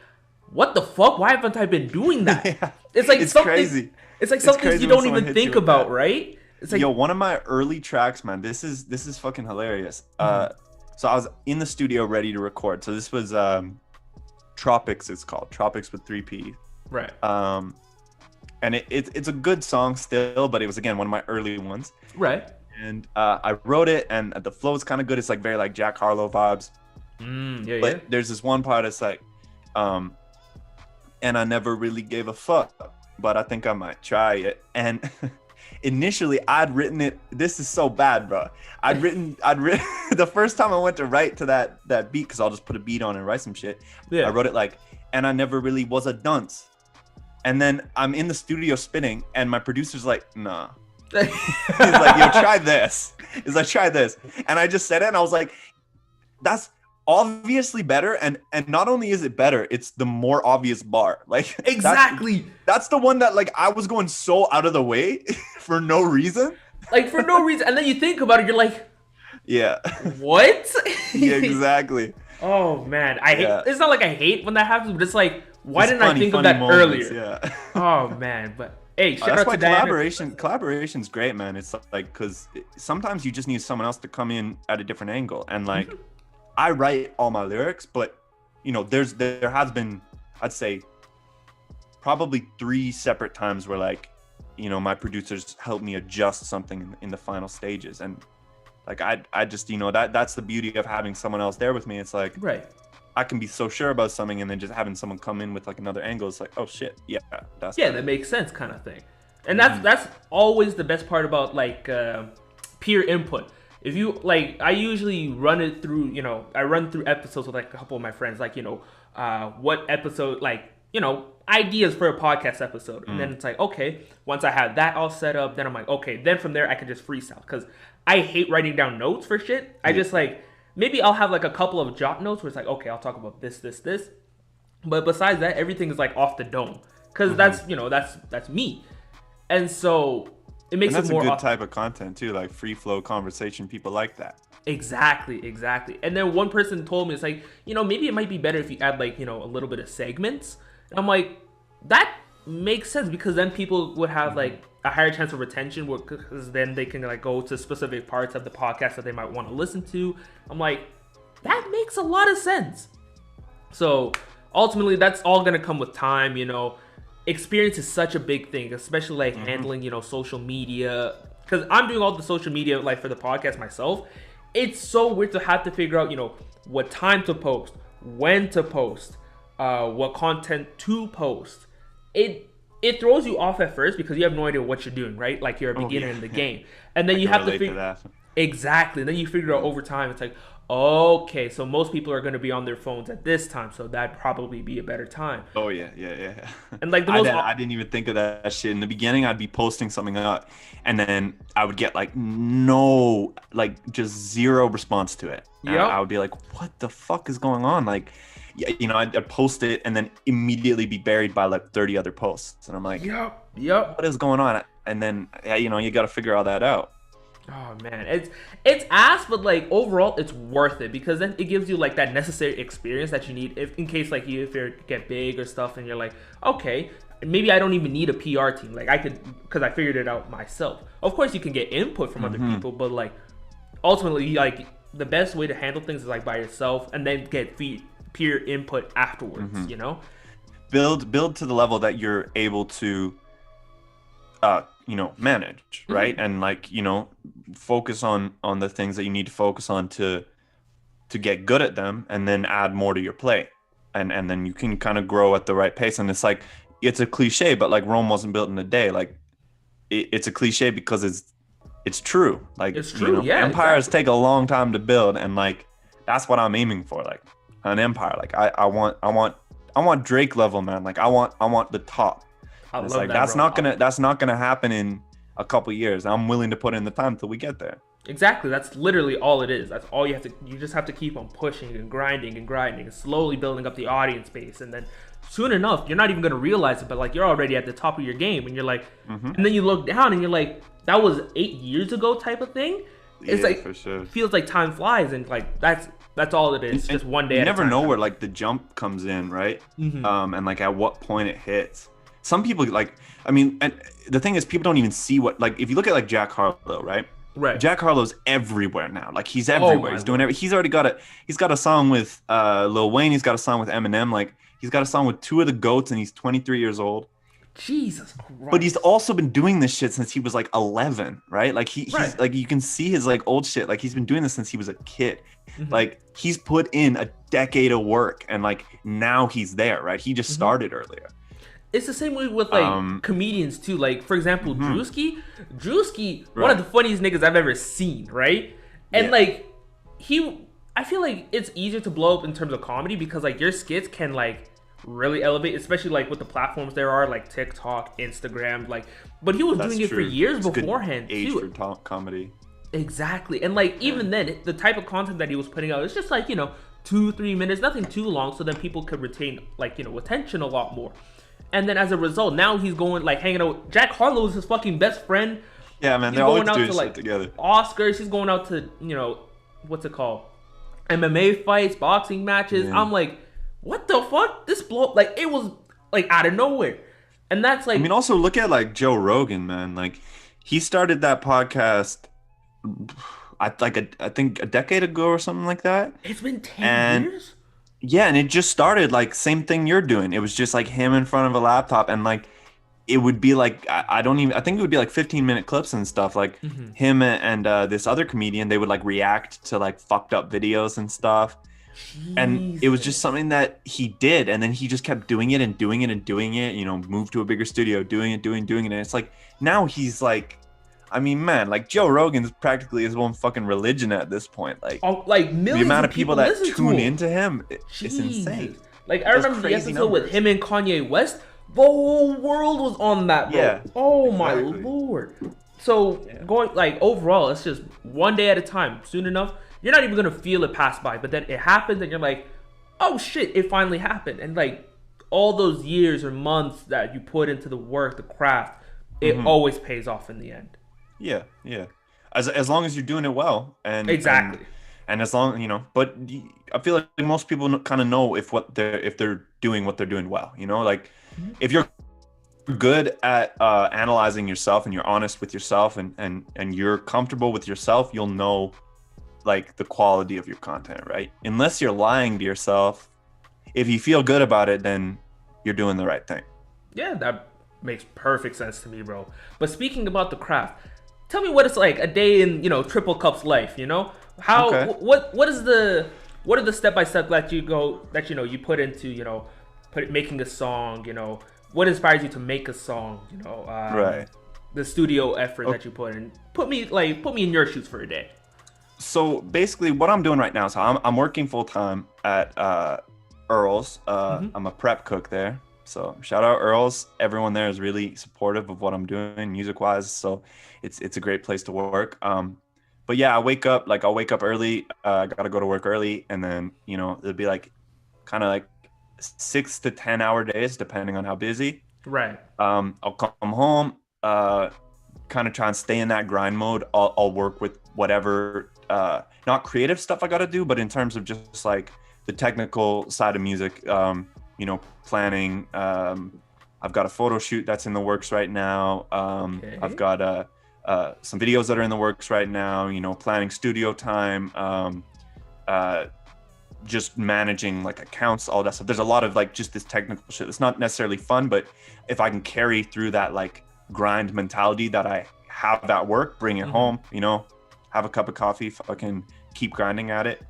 what the fuck? Why haven't I been doing that? Yeah, it's like it's something crazy. It's like something you don't even think about, right? It's like, one of my early tracks, man, this is fucking hilarious. So I was in the studio ready to record. So this was Tropics, it's called. Tropics with 3P. Right. And it's a good song still, but it was, again, one of my early ones. Right. And I wrote it, and the flow is kind of good. It's like very like Jack Harlow vibes. But there's this one part that's like, and I never really gave a fuck, but I think I might try it. And initially I'd written it. This is so bad, bro. I'd written the first time I went to write to that beat, because I'll just put a beat on and write some shit. Yeah. I wrote it like, and I never really was a dunce. And then I'm in the studio spinning, and my producer's like, nah. He's like, yo, try this. He's like, try this. And I just said it, and I was like, that's obviously better. And not only is it better, it's the more obvious bar. Like, exactly. That's the one that like I was going so out of the way for no reason. Like, for no reason. And then you think about it, you're like, yeah. What? Yeah, exactly. Oh man, I hate. It's not like I hate when that happens, but it's like, why didn't I think of that earlier? Yeah. Oh man, but hey, shout that's out why to Diana. Collaboration's great, man. It's like, because sometimes you just need someone else to come in at a different angle. And like, I write all my lyrics, but there has been, I'd say, probably 3 separate times where like, my producers helped me adjust something in the final stages. And like, I just, that's the beauty of having someone else there with me. It's like, right. I can be so sure about something, and then just having someone come in with like another angle. It's like, oh shit, yeah, that makes sense, kind of thing. And that's always the best part about like peer input. If you like, I usually run it through. I run through episodes with like a couple of my friends. Like, what episode, like, ideas for a podcast episode, and then it's like, okay, once I have that all set up, then I'm like, okay, then from there I can just freestyle, because I hate writing down notes for shit. I just like, maybe I'll have like a couple of jot notes where it's like, okay, I'll talk about this. But besides that, everything is like off the dome, because that's me. And so it makes it more. That's a good type of content too, like free flow conversation. People like that. Exactly. And then one person told me, it's like, maybe it might be better if you add like, a little bit of segments. And I'm like, that makes sense, because then people would have like a higher chance of retention, because then they can like go to specific parts of the podcast that they might want to listen to. I'm like, that makes a lot of sense. So ultimately, that's all gonna come with time. Experience is such a big thing, especially like handling social media, because I'm doing all the social media like for the podcast myself. It's so weird to have to figure out what time to post, when to post, what content to post, it throws you off at first because you have no idea what you're doing, right? Like you're a beginner in the game. And then you have to figure exactly. And then you figure out over time, it's like, okay, so most people are going to be on their phones at this time, so that'd probably be a better time. Oh yeah. And like I didn't even think of that shit in the beginning. I'd be posting something up, and then I would get like just zero response to it. Yeah. I would be like, what the fuck is going on? Like, you know, I'd post it and then immediately be buried by like 30 other posts, and I'm like, yep, what is going on? And then you know, you got to figure all that out. Oh man, it's ass, but like overall it's worth it because then it gives you like that necessary experience that you need if in case like if you get big or stuff and you're like, okay, maybe I don't even need a PR team, like I could, because I figured it out myself. Of course you can get input from other people, but like ultimately like the best way to handle things is like by yourself and then get peer input afterwards. You know, build to the level that you're able to you know, manage, right? And like, you know, focus on the things that you need to focus on to get good at them, and then add more to your plate, and then you can kind of grow at the right pace. And it's like, it's a cliche, but like Rome wasn't built in a day. Like it's a cliche because it's true. Like it's true. You know, yeah, empires take a long time to build, and like that's what I'm aiming for, like an empire. Like I want Drake level, man. Like I want the top. It's like that's not gonna happen in a couple years. I'm willing to put in the time till we get there. Exactly. That's literally all it is. That's all you have to. You just have to keep on pushing and grinding and slowly building up the audience base, and then soon enough, you're not even gonna realize it, but like you're already at the top of your game, and you're like, and then you look down and you're like, that was 8 years ago, type of like for sure. Feels like time flies, and like that's all it is. Just one day. You never know where like the jump comes in, right? And like at what point it hits. Some people like, I mean, and the thing is, people don't even see what, like, if you look at like Jack Harlow, right? Jack Harlow's everywhere now. Like he's everywhere. He's doing everything. He's already got a song with Lil Wayne. He's got a song with Eminem. Like he's got a song with two of the GOATs, and he's 23 years old. Jesus Christ. But he's also been doing this shit since he was like 11, right? Like he's like, you can see his like old shit. Like he's been doing this since he was a kid. Like he's put in a decade of work, and like now he's there, right? He just started earlier. It's the same way with like comedians too. Like for example, Drewski, one of the funniest niggas I've ever seen, right? And like I feel like it's easier to blow up in terms of comedy because like your skits can like really elevate, especially like with the platforms there are like TikTok, Instagram, like. But he was doing it for years beforehand too. Age for comedy. Exactly, and like even then, the type of content that he was putting out, it's just like 2-3 minutes, nothing too long, so then people could retain like attention a lot more. And then as a result, now he's going like hanging out. Jack Harlow is his fucking best friend. Yeah, man, they're always doing shit together. Oscars. He's going out to what's it called? MMA fights, boxing matches. Yeah. I'm like, what the fuck? This blow like it was like out of nowhere, and that's like. I mean, also look at like Joe Rogan, man. Like he started that podcast, I think a decade ago or something like that. It's been 10 years. Yeah, and it just started like same thing you're doing. It was just like him in front of a laptop, and like it would be like I think it would be like 15-minute clips and stuff. Like him and this other comedian, they would like react to like fucked up videos and stuff. Jesus. And it was just something that he did, and then he just kept doing it and doing it and doing it. Moved to a bigger studio, doing it, and it's like now he's like. I mean, man, like Joe Rogan's practically his own fucking religion at this point. Like millions the amount of people that tune into him, it's insane. Like I remember the episode with him and Kanye West. The whole world was on that, bro. Yeah, oh my lord. So going like overall, it's just one day at a time. Soon enough, you're not even gonna feel it pass by. But then it happens, and you're like, oh shit, it finally happened. And like all those years or months that you put into the work, the craft, it always pays off in the end. Yeah. As long as you're doing it well, and exactly, and as long but I feel like most people kind of know if they're doing what they're doing well. Like if you're good at analyzing yourself and you're honest with yourself and you're comfortable with yourself, you'll know like the quality of your content, right? Unless you're lying to yourself, if you feel good about it, then you're doing the right thing. Yeah, that makes perfect sense to me, bro. But speaking about the craft. Tell me what it's like a day in, TripppleCup's life, How what are the step-by-step that you put into, making a song, what inspires you to make a song, right. The studio effort that you put in. Put me in your shoes for a day. So basically what I'm doing right now, so I'm working full time at Earl's. I'm a prep cook there. So shout out Earl's. Everyone there is really supportive of what I'm doing music wise. So it's a great place to work. But yeah, I'll wake up early. I gotta go to work early, and then it'll be like kind of like 6 to 10 hour days depending on how busy. Right. I'll come home, kind of try and stay in that grind mode. I'll work with whatever not creative stuff I gotta do, but in terms of just like the technical side of music, planning. I've got a photo shoot that's in the works right now. Okay. I've got some videos that are in the works right now, planning studio time, just managing like accounts, all that stuff. There's a lot of like just this technical shit. It's not necessarily fun, but if I can carry through that like grind mentality that I have at work, bring it home, have a cup of coffee, fucking keep grinding at it.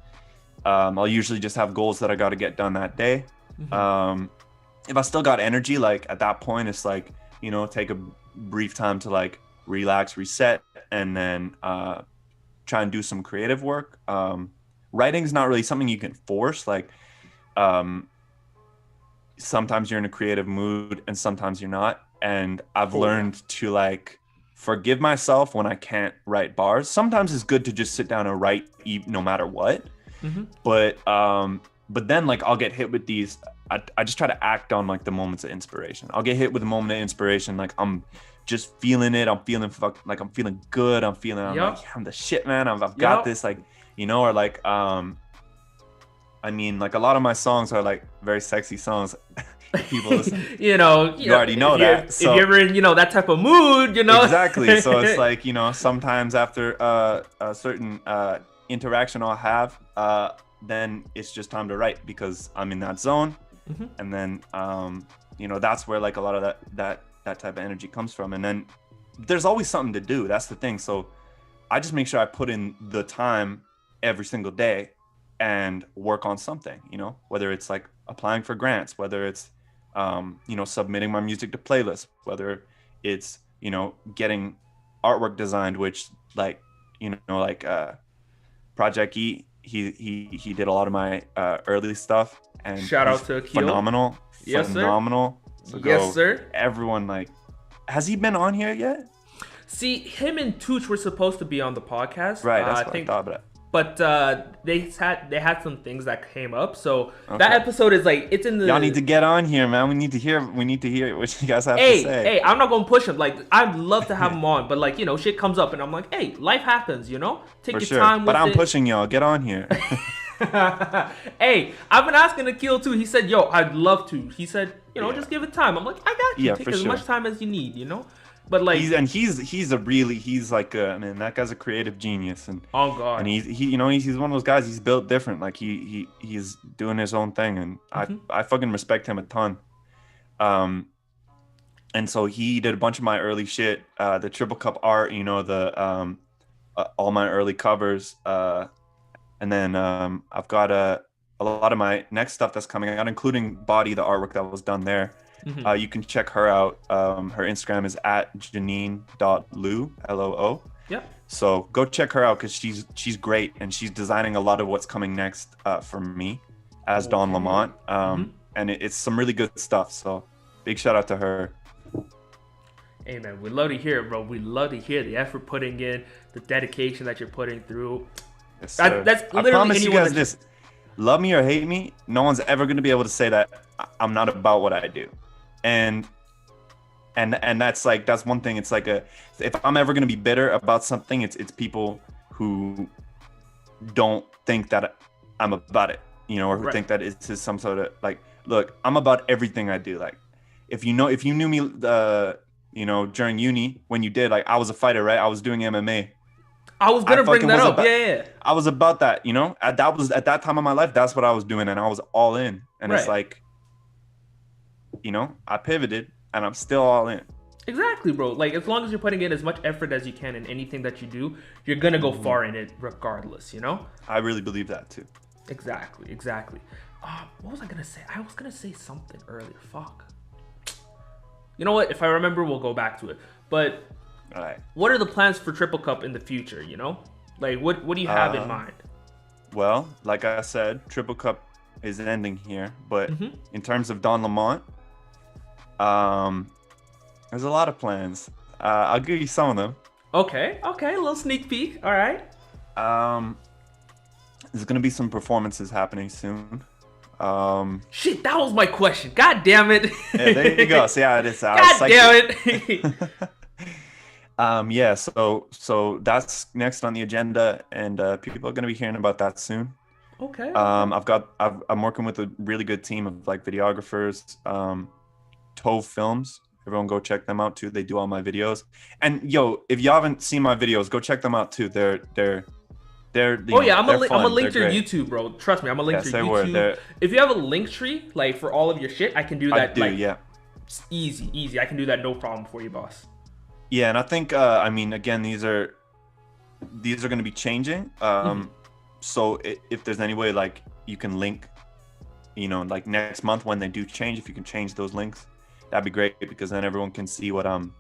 I'll usually just have goals that I got to get done that day. If I still got energy, like at that point, it's like, take a brief time to like relax, reset, and then try and do some creative work. Writing is not really something you can force. Like sometimes you're in a creative mood and sometimes you're not. And I've learned to like forgive myself when I can't write bars. Sometimes it's good to just sit down and write no matter what. But then like I'll get hit with these. I just try to act on like the moments of inspiration. I'll get hit with a moment of inspiration. Like I'm just feeling it. I'm feeling I'm feeling good. I'm like, I'm the shit, man. I've got this, like, or like, I mean, like a lot of my songs are like very sexy songs. People listen. You already know that. So, if you're ever in, that type of mood, Exactly. So it's like, sometimes after a certain interaction I'll have, then it's just time to write because I'm in that zone. And then, that's where like a lot of that type of energy comes from. And then there's always something to do. That's the thing. So I just make sure I put in the time every single day and work on something, whether it's like applying for grants, whether it's, submitting my music to playlists, whether it's, getting artwork designed, which like, Project E, he did a lot of my early stuff, and shout out to Akil. Phenomenal. So yes, sir. Everyone, like, has he been on here yet? See, him and Tooch were supposed to be on the podcast. Right, that's what I thought. But they had some things that came up, so that episode is like it's in the. Y'all need to get on here, man. We need to hear what you guys have to say. Hey, I'm not gonna push him. Like I'd love to have him on, but like shit comes up, and I'm like, hey, life happens, Take For your sure. time. But with I'm it. pushing y'all. Get on here. Hey, I've been asking Akil too. He said, "Yo, I'd love to." He said, just give it time. I'm like, I got you. Yeah, Take as much time as you need, But like, he's like man, that guy's a creative genius, and oh god, and he's one of those guys. He's built different. Like he's doing his own thing, and I fucking respect him a ton. And so he did a bunch of my early shit, the TripppleCup art, all my early covers, and then I've got a lot of my next stuff that's coming out, including Body, the artwork that was done there. You can check her out. Her Instagram is @janine.loo, Loo. Yeah. So go check her out because she's great, and she's designing a lot of what's coming next for me as Don Lamont. And it's some really good stuff. So big shout out to her. Hey man, we love to hear it, bro. We love to hear the effort putting in, the dedication that you're putting through. Yes, sir. That's literally, I promise you guys this. Love me or hate me, no one's ever going to be able to say that I'm not about what I do. And that's one thing. It's like if I'm ever going to be bitter about something, it's people who don't think that I'm about it, or who think that it's just some sort of like, look, I'm about everything I do. Like if you knew me, during uni when you did, like I was a fighter, right? I was doing MMA. I was gonna bring that up. Yeah. I was about that, at that time of my life, that's what I was doing, and I was all in. And It's like, I pivoted, and I'm still all in. Exactly, bro. Like as long as you're putting in as much effort as you can in anything that you do, you're gonna go far in it, regardless. I really believe that too. Exactly. What was I gonna say? I was gonna say something earlier. Fuck. You know what? If I remember, we'll go back to it. But all right. What are the plans for TripppleCup in the future? You know, like what do you have in mind? Well, like I said, TripppleCup is ending here. But in terms of Don Lamont, there's a lot of plans. I'll give you some of them. Okay, a little sneak peek. All right. There's gonna be some performances happening soon. Shit, that was my question. God damn it. Yeah, there you go. See how it is. God damn it. Yeah. So that's next on the agenda, and people are gonna be hearing about that soon. Okay. I'm working with a really good team of like videographers. Tove Films. Everyone go check them out too. They do all my videos. And yo, if you haven't seen my videos, go check them out too. They're I'm gonna link to your YouTube, bro. Trust me, I'm gonna link to your YouTube. If you have a link tree, like for all of your shit, I can do that. Yeah. Easy. I can do that, no problem for you, boss. Yeah, and I think I mean, again, these are gonna be changing. So if there's any way like you can link, you know, like next month when they do change, if you can change those links, that'd be great, because then everyone can see what I'm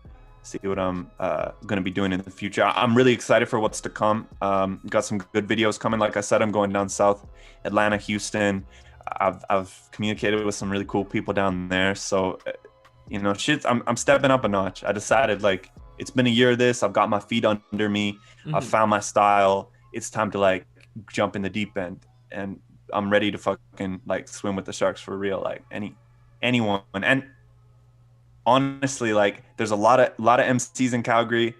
gonna be doing in the future. I'm really excited for what's to come. Got some good videos coming. Like I said, I'm going down south, Atlanta, Houston. I've communicated with some really cool people down there. So, you know, I'm stepping up a notch. I decided, like, it's been a year of this. I've got my feet under me. I've found my style. It's time to like jump in the deep end, and I'm ready to fucking like swim with the sharks for real. Like anyone. And honestly, like, there's a lot of MCs in Calgary.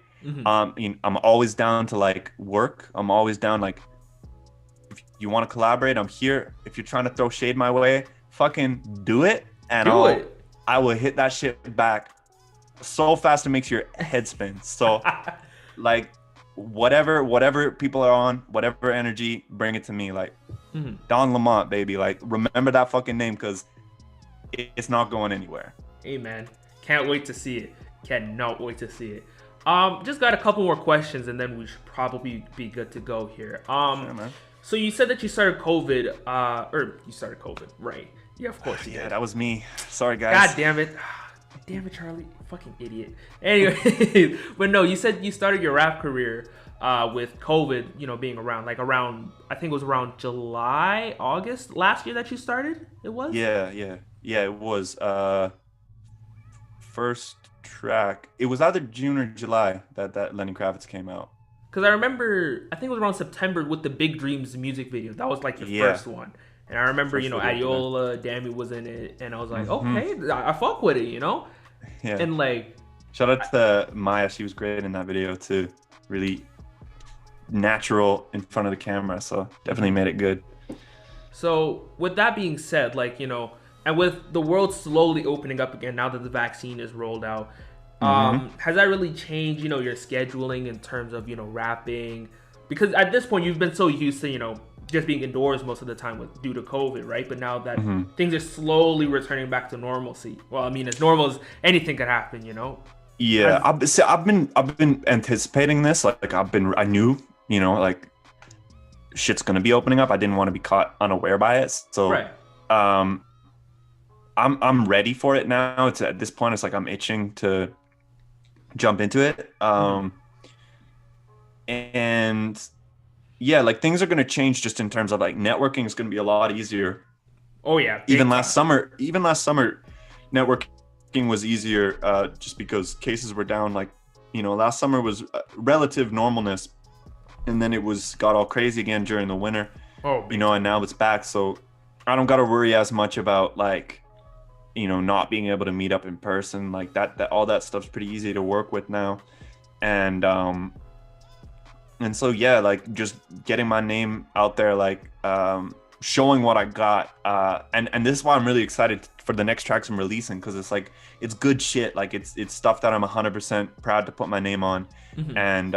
I'm always down to like work. I'm always down, like, if you want to collaborate, I'm here. If you're trying to throw shade my way, fucking do it, and I will hit that shit back so fast it makes your head spin. So like whatever people are on, whatever energy, bring it to me. Like Don Lamont, baby. Like, remember that fucking name, because it's not going anywhere. Hey man, can't wait to see it. Cannot wait to see it. Just got a couple more questions, and then we should probably be good to go here. Sure, man. So you said that you started COVID, right? Yeah, of course you did. Yeah, that was me. Sorry, guys. God damn it. Damn it, Charlie. Fucking idiot. Anyway, but no, you said you started your rap career with COVID, you know, being around, like around, I think it was around July, August last year that you started? It was? Yeah, it was. First track, it was either June or July that Lenny Kravitz came out. Because I remember, I think it was around September with the Big Dreams music video. That was like your first one. And I remember, you know, Adiola, Dammy was in it, and I was like, okay, I fuck with it, you know? Yeah. And like, shout out to Maya, she was great in that video too. Really natural in front of the camera, so definitely made it good. So with that being said, like, you know, and with the world slowly opening up again now that the vaccine is rolled out, has that really changed, you know, your scheduling in terms of, you know, rapping? Because at this point you've been so used to, you know, just being indoors most of the time due to COVID, right? But now that things are slowly returning back to normalcy, well, I mean, as normal as anything could happen, you know. Yeah, I've been anticipating this. Like I knew, you know, like, shit's gonna be opening up. I didn't want to be caught unaware by it. So, right. I'm ready for it now. It's at this point, it's like I'm itching to jump into it. And yeah, like, things are going to change just in terms of like networking is going to be a lot easier. Oh yeah. Even last summer, networking was easier just because cases were down. Like, you know, last summer was relative normalness, and then it got all crazy again during the winter. Oh, you know, and now it's back. So I don't got to worry as much about, like, you know, not being able to meet up in person. Like that all that stuff's pretty easy to work with now. And so, yeah, like, just getting my name out there, like, showing what I got. And this is why I'm really excited for the next tracks I'm releasing, because it's like, it's good shit. Like, it's stuff that I'm 100% proud to put my name on. And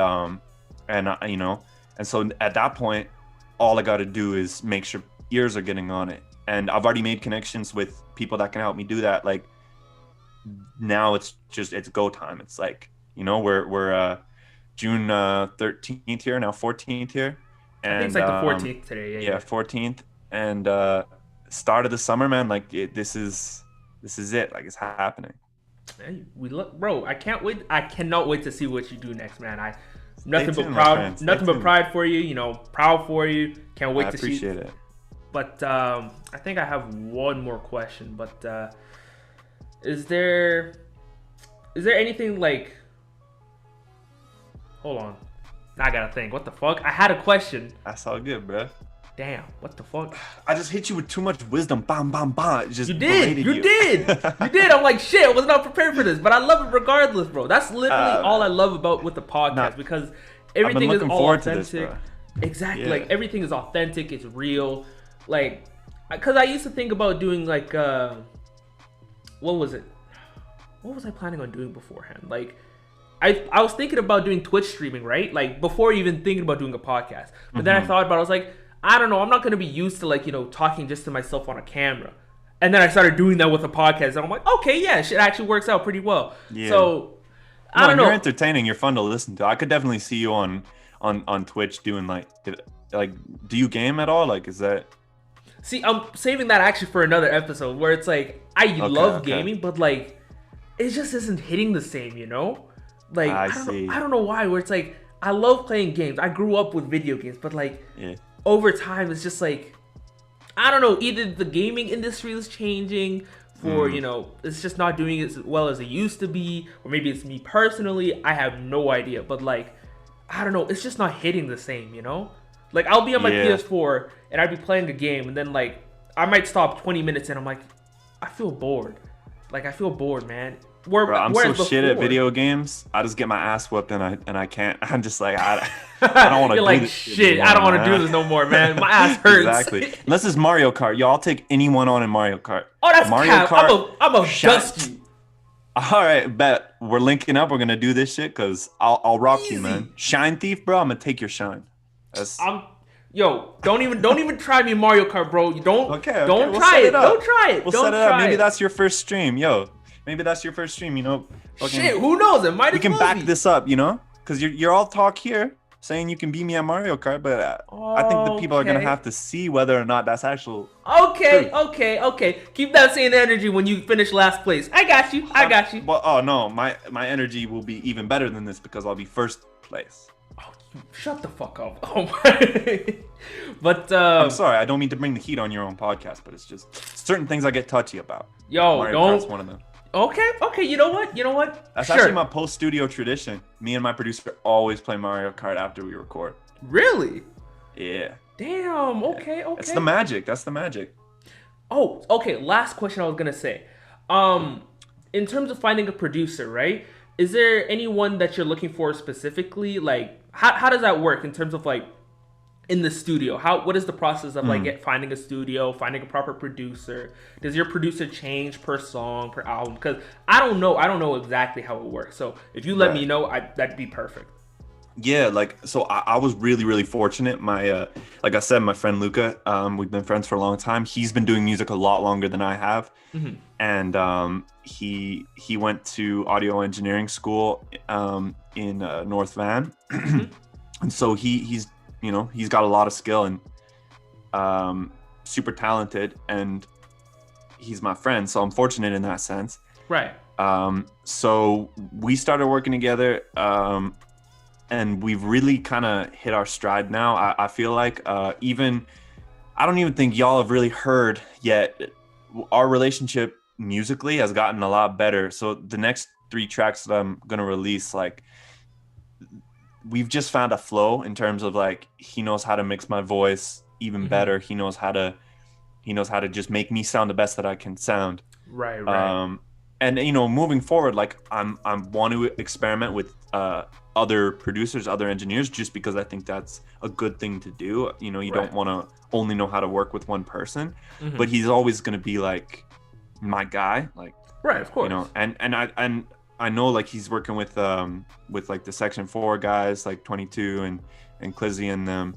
you know, and so at that point, all I got to do is make sure ears are getting on it. And I've already made connections with people that can help me do that. Like, now it's go time. It's like, you know, we're June 13th here, now 14th here. And I think it's like the 14th today. Yeah, 14th. And start of the summer, man. Like this is it. Like it's happening. Hey, bro. I can't wait. I cannot wait to see what you do next, man. Nothing but pride for you. You know, proud for you. Can't wait to see. I appreciate it. But I think I have one more question. But is there anything like? Hold on. I gotta think. What the fuck? I had a question. That's all good, bro. Damn. What the fuck? I just hit you with too much wisdom. Bam, bam, bam. It just you did. You did. I'm like, shit. I was not prepared for this, but I love it regardless, bro. That's literally all I love about with the podcast because everything is all authentic. Exactly. Yeah. Like everything is authentic. It's real. Like, because I used to think about doing like, what was it? What was I planning on doing beforehand? Like, I was thinking about doing Twitch streaming, right? Like before even thinking about doing a podcast. But then I thought about it, I was like, I don't know, I'm not going to be used to like, you know, talking just to myself on a camera. And then I started doing that with a podcast. And I'm like, okay, yeah, shit actually works out pretty well. Yeah. So, I don't know. You're entertaining. You're fun to listen to. I could definitely see you on Twitch doing like, do you game at all? Like, is that... See, I'm saving that actually for another episode where it's like, I love gaming, but like, it just isn't hitting the same, you know? Like, I don't know why, where it's like, I love playing games. I grew up with video games, but like, over time, it's just like, I don't know, either the gaming industry is changing for, you know, it's just not doing as well as it used to be, or maybe it's me personally, I have no idea, but like, I don't know, it's just not hitting the same, you know? Like, I'll be on my PS4, and I'd be playing a game, and then like, I might stop 20 minutes, and I'm like, I feel bored. Like, I feel bored, man. Bro, I'm so shit at video games. I just get my ass whooped and I can't. I'm just like I don't want to do like, this shit. I don't want to do this no more, man. My ass hurts. Exactly. Unless it's Mario Kart. Yo, I'll take anyone on in Mario Kart. Oh, that's Mario Kart. I'm a dust you. All right, bet we're linking up. We're gonna do this shit because I'll rock you, man. Shine Thief, bro. I'm gonna take your shine. Yo, don't even try me in Mario Kart, bro. Don't try it. Don't try it. We'll set it up. Maybe that's your first stream, yo. Maybe that's your first stream, you know. Shit, who knows? It might. We can back this up, you know, because you're all talk here saying you can beat me at Mario Kart, but I think the people are gonna have to see whether or not that's actual. Okay. Keep that same energy when you finish last place. I got you. Well, oh no, my energy will be even better than this because I'll be first place. Oh, shut the fuck up. Oh my. But I'm sorry, I don't mean to bring the heat on your own podcast, but it's just certain things I get touchy about. Yo, Mario Kart's one of them. Okay, you know what? That's actually my post-studio tradition. Me and my producer always play Mario Kart after we record. Really? Yeah. Damn, okay. That's the magic. Oh, okay, last question I was gonna say. In terms of finding a producer, right? Is there anyone that you're looking for specifically? Like, how does that work in terms of like, in the studio? What is the process of like finding a studio, finding a proper producer? Does your producer change per song, per album? Because I don't know exactly how it works. So if you let me know, that'd be perfect. Yeah, like, so I was really, really fortunate. My like I said, my friend Luca, we've been friends for a long time. He's been doing music a lot longer than I have. And he went to audio engineering school in North Van. And so he's you know, he's got a lot of skill and super talented, and he's my friend, so I'm fortunate in that sense. Right. So we started working together, and we've really kind of hit our stride now. I feel like I don't even think y'all have really heard yet. Our relationship musically has gotten a lot better. So the next 3 tracks that I'm gonna release, like, we've just found a flow in terms of like, he knows how to mix my voice even better. He knows how to just make me sound the best that I can sound. Right. And you know, moving forward, like I want to experiment with other producers, other engineers, just because I think that's a good thing to do. You know, you don't want to only know how to work with one person, but he's always going to be like my guy, like, right, of course. You know, and I know like he's working with like the Section 4 guys, like 22 and Clizzy and them.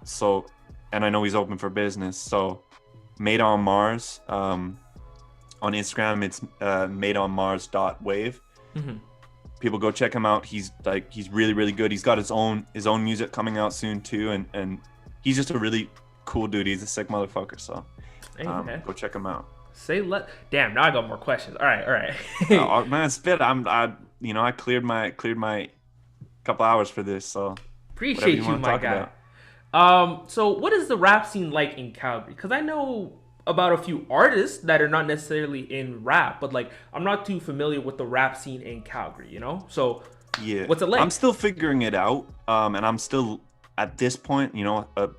So, and I know he's open for business. So Made on Mars, on Instagram, it's madeonmars.wave. People go check him out. He's really, really good. He's got his own music coming out soon too. And he's just a really cool dude. He's a sick motherfucker. So go check him out. Damn, now I got more questions. All right. Man, spit. I cleared my couple hours for this. So appreciate you, my guy. So what is the rap scene like in Calgary? Because I know about a few artists that are not necessarily in rap, but like I'm not too familiar with the rap scene in Calgary, you know? So yeah, what's it like? I'm still figuring it out, and I'm still at this point, a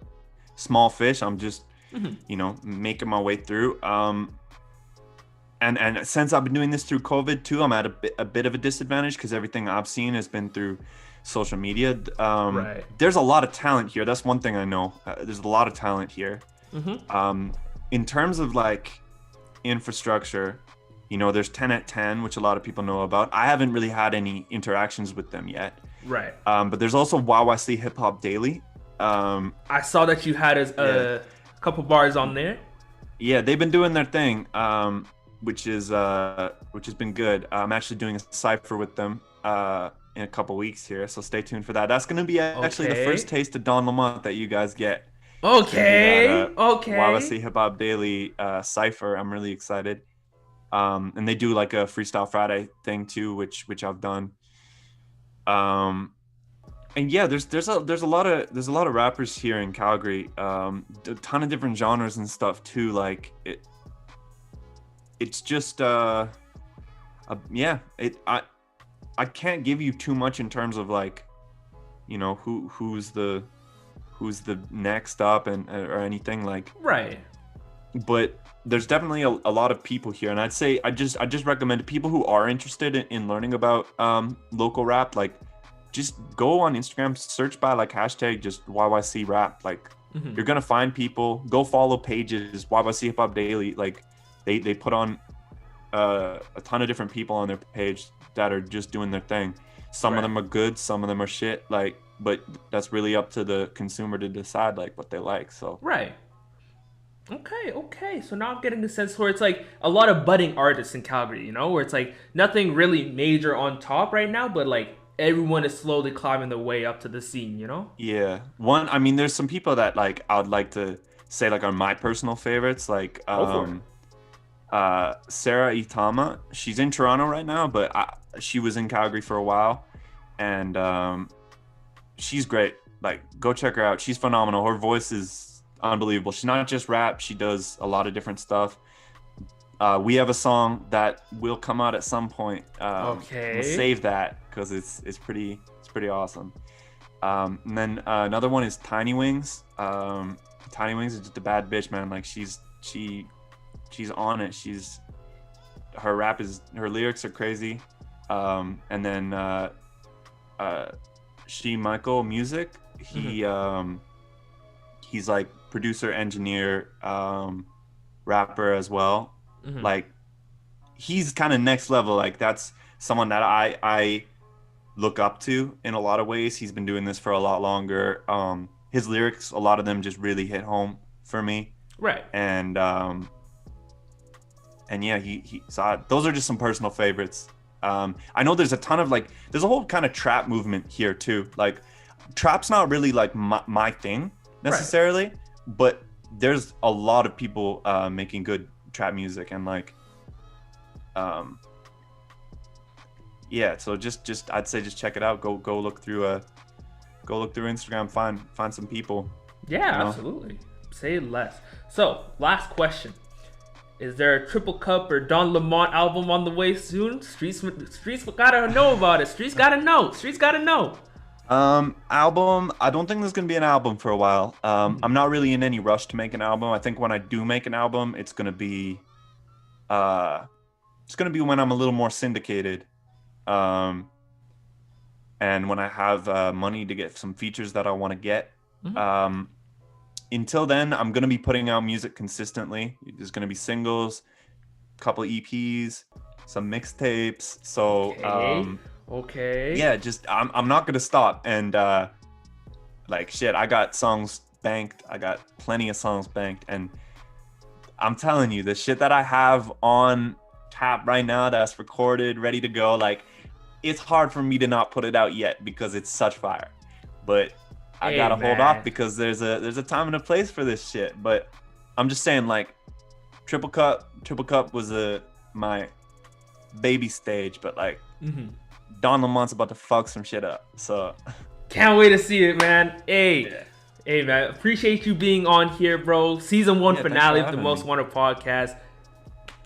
small fish. I'm just making my way through. And since I've been doing this through COVID too, I'm at a bit of a disadvantage because everything I've seen has been through social media. Right. There's a lot of talent here. That's one thing I know. There's a lot of talent here. In terms of like infrastructure, there's 10 at 10, which a lot of people know about. I haven't really had any interactions with them yet. Right. But there's also YYC Hip Hop Daily. I saw that you had a couple bars on there. Yeah, they've been doing their thing, which has been good. I'm actually doing a cypher with them in a couple weeks here, so stay tuned for that. That's going to be actually the first taste of Don Lamont that you guys get. Okay. YYC Hip Hop Daily cypher. I'm really excited. And they do like a Freestyle Friday thing too, which I've done. And yeah, there's a lot of rappers here in Calgary. A ton of different genres and stuff too. Like it's just I can't give you too much in terms of like, who's the next up or anything like. Right. But there's definitely a lot of people here, and I'd say I just recommend to people who are interested in learning about local rap, like just go on Instagram, search by like hashtag just YYC rap. Like you're gonna find people. Go follow pages, YYC Hip Hop Daily. Like they put on a ton of different people on their page that are just doing their thing. Some of them are good, some of them are shit. Like, but that's really up to the consumer to decide like what they like. So right. Okay. So now I'm getting the sense where it's like a lot of budding artists in Calgary, where it's like nothing really major on top right now, but like everyone is slowly climbing their way up to the scene, Yeah. There's some people that like I would like to say like are my personal favorites, like Sarah Itama. She's in Toronto right now, but she was in Calgary for a while, and she's great. Like, go check her out. She's phenomenal. Her voice is unbelievable. She's not just rap. She does a lot of different stuff. We have a song that will come out at some point. We'll save that because it's pretty awesome. And then another one is Tiny Wings. Tiny Wings is just a bad bitch, man. Like she's on it. Her lyrics are crazy. And then Michael Music. He's like producer, engineer, rapper as well. Like he's kind of next level. Like that's someone that I look up to in a lot of ways. He's been doing this for a lot longer. His lyrics, a lot of them just really hit home for me. Right. And yeah, those are just some personal favorites. I know there's a ton of there's a whole kind of trap movement here too. Like trap's not really like my thing necessarily, but there's a lot of people making good trap music, and so just I'd say just check it out. Go look through Instagram, find some people. Yeah, absolutely. Say less. So last question: is there a TripppleCup or Don Lamont album on the way soon? Streets gotta know about it. Streets gotta know. Album, I don't think there's gonna be an album for a while. I'm not really in any rush to make an album. I think when I do make an album, it's gonna be when I'm a little more syndicated, and when I have money to get some features that I want to get. Until then, I'm gonna be putting out music consistently. There's gonna be singles, a couple EPs, some mixtapes. So okay. Yeah, just I'm not gonna stop. And I got songs banked. I got plenty of songs banked, and I'm telling you, the shit that I have on tap right now that's recorded, ready to go, like it's hard for me to not put it out yet because it's such fire. But I gotta hold off because there's a time and a place for this shit. But I'm just saying, like, TripppleCup was my baby stage, but like Don Lamont's about to fuck some shit up. So can't wait to see it, man. Hey man, appreciate you being on here, bro. Season 1 finale of the Most Wanted podcast.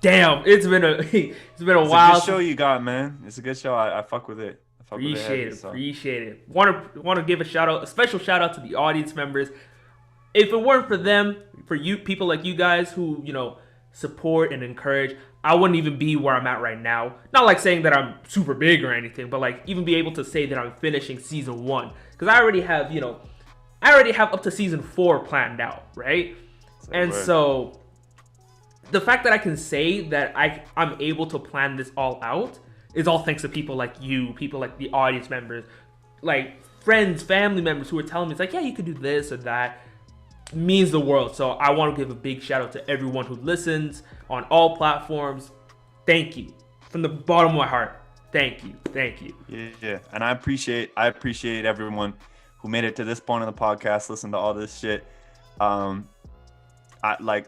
Damn, it's been a while. It's a good show you got, man. It's a good show. I fuck with it. Appreciate it. Want to give a special shout out to the audience members. If it weren't for them, for you people like you guys who, you know, support and encourage, I wouldn't even be where I'm at right now. Not like saying that I'm super big or anything, but like even be able to say that I'm finishing season 1, because I already have up to season 4 planned out, right? So the fact that I can say that I'm able to plan this all out is all thanks to people like you, people like the audience members, like friends, family members who are telling me, it's like, yeah, you could do this or that. It means the world. So I want to give a big shout out to everyone who listens on all platforms. Thank you from the bottom of my heart. Thank you. Yeah, and I appreciate everyone who made it to this point of the podcast, listen to all this shit. I like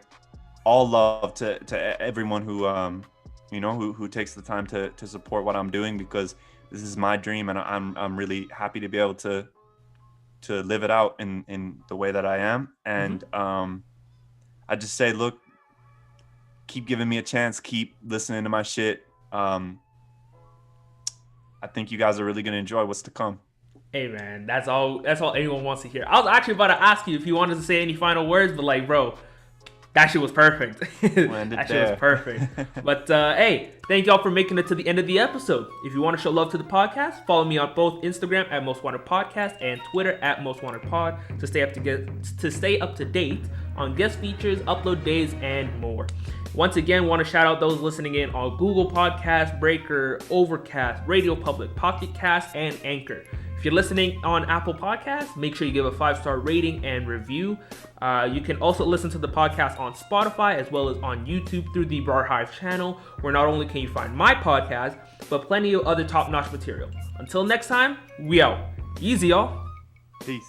all love to everyone who who takes the time to support what I'm doing, because this is my dream, and I'm really happy to be able to live it out in the way that I am. And I just say, look, keep giving me a chance, keep listening to my shit. I think you guys are really gonna enjoy what's to come. Hey man, that's all anyone wants to hear. I was actually about to ask you if you wanted to say any final words, but like, bro, that shit was perfect. That shit was perfect. But hey, thank y'all for making it to the end of the episode. If you want to show love to the podcast, follow me on both Instagram at Most Wanted Podcast and Twitter at Most Wanted Pod to stay up to date on guest features, upload days, and more. Once again, want to shout out those listening in on Google Podcasts, Breaker, Overcast, Radio Public, Pocket Cast, and Anchor. If you're listening on Apple Podcasts, make sure you give a 5-star rating and review. You can also listen to the podcast on Spotify as well as on YouTube through the Bar Hive channel, where not only can you find my podcast, but plenty of other top-notch material. Until next time, we out. Easy, y'all. Peace.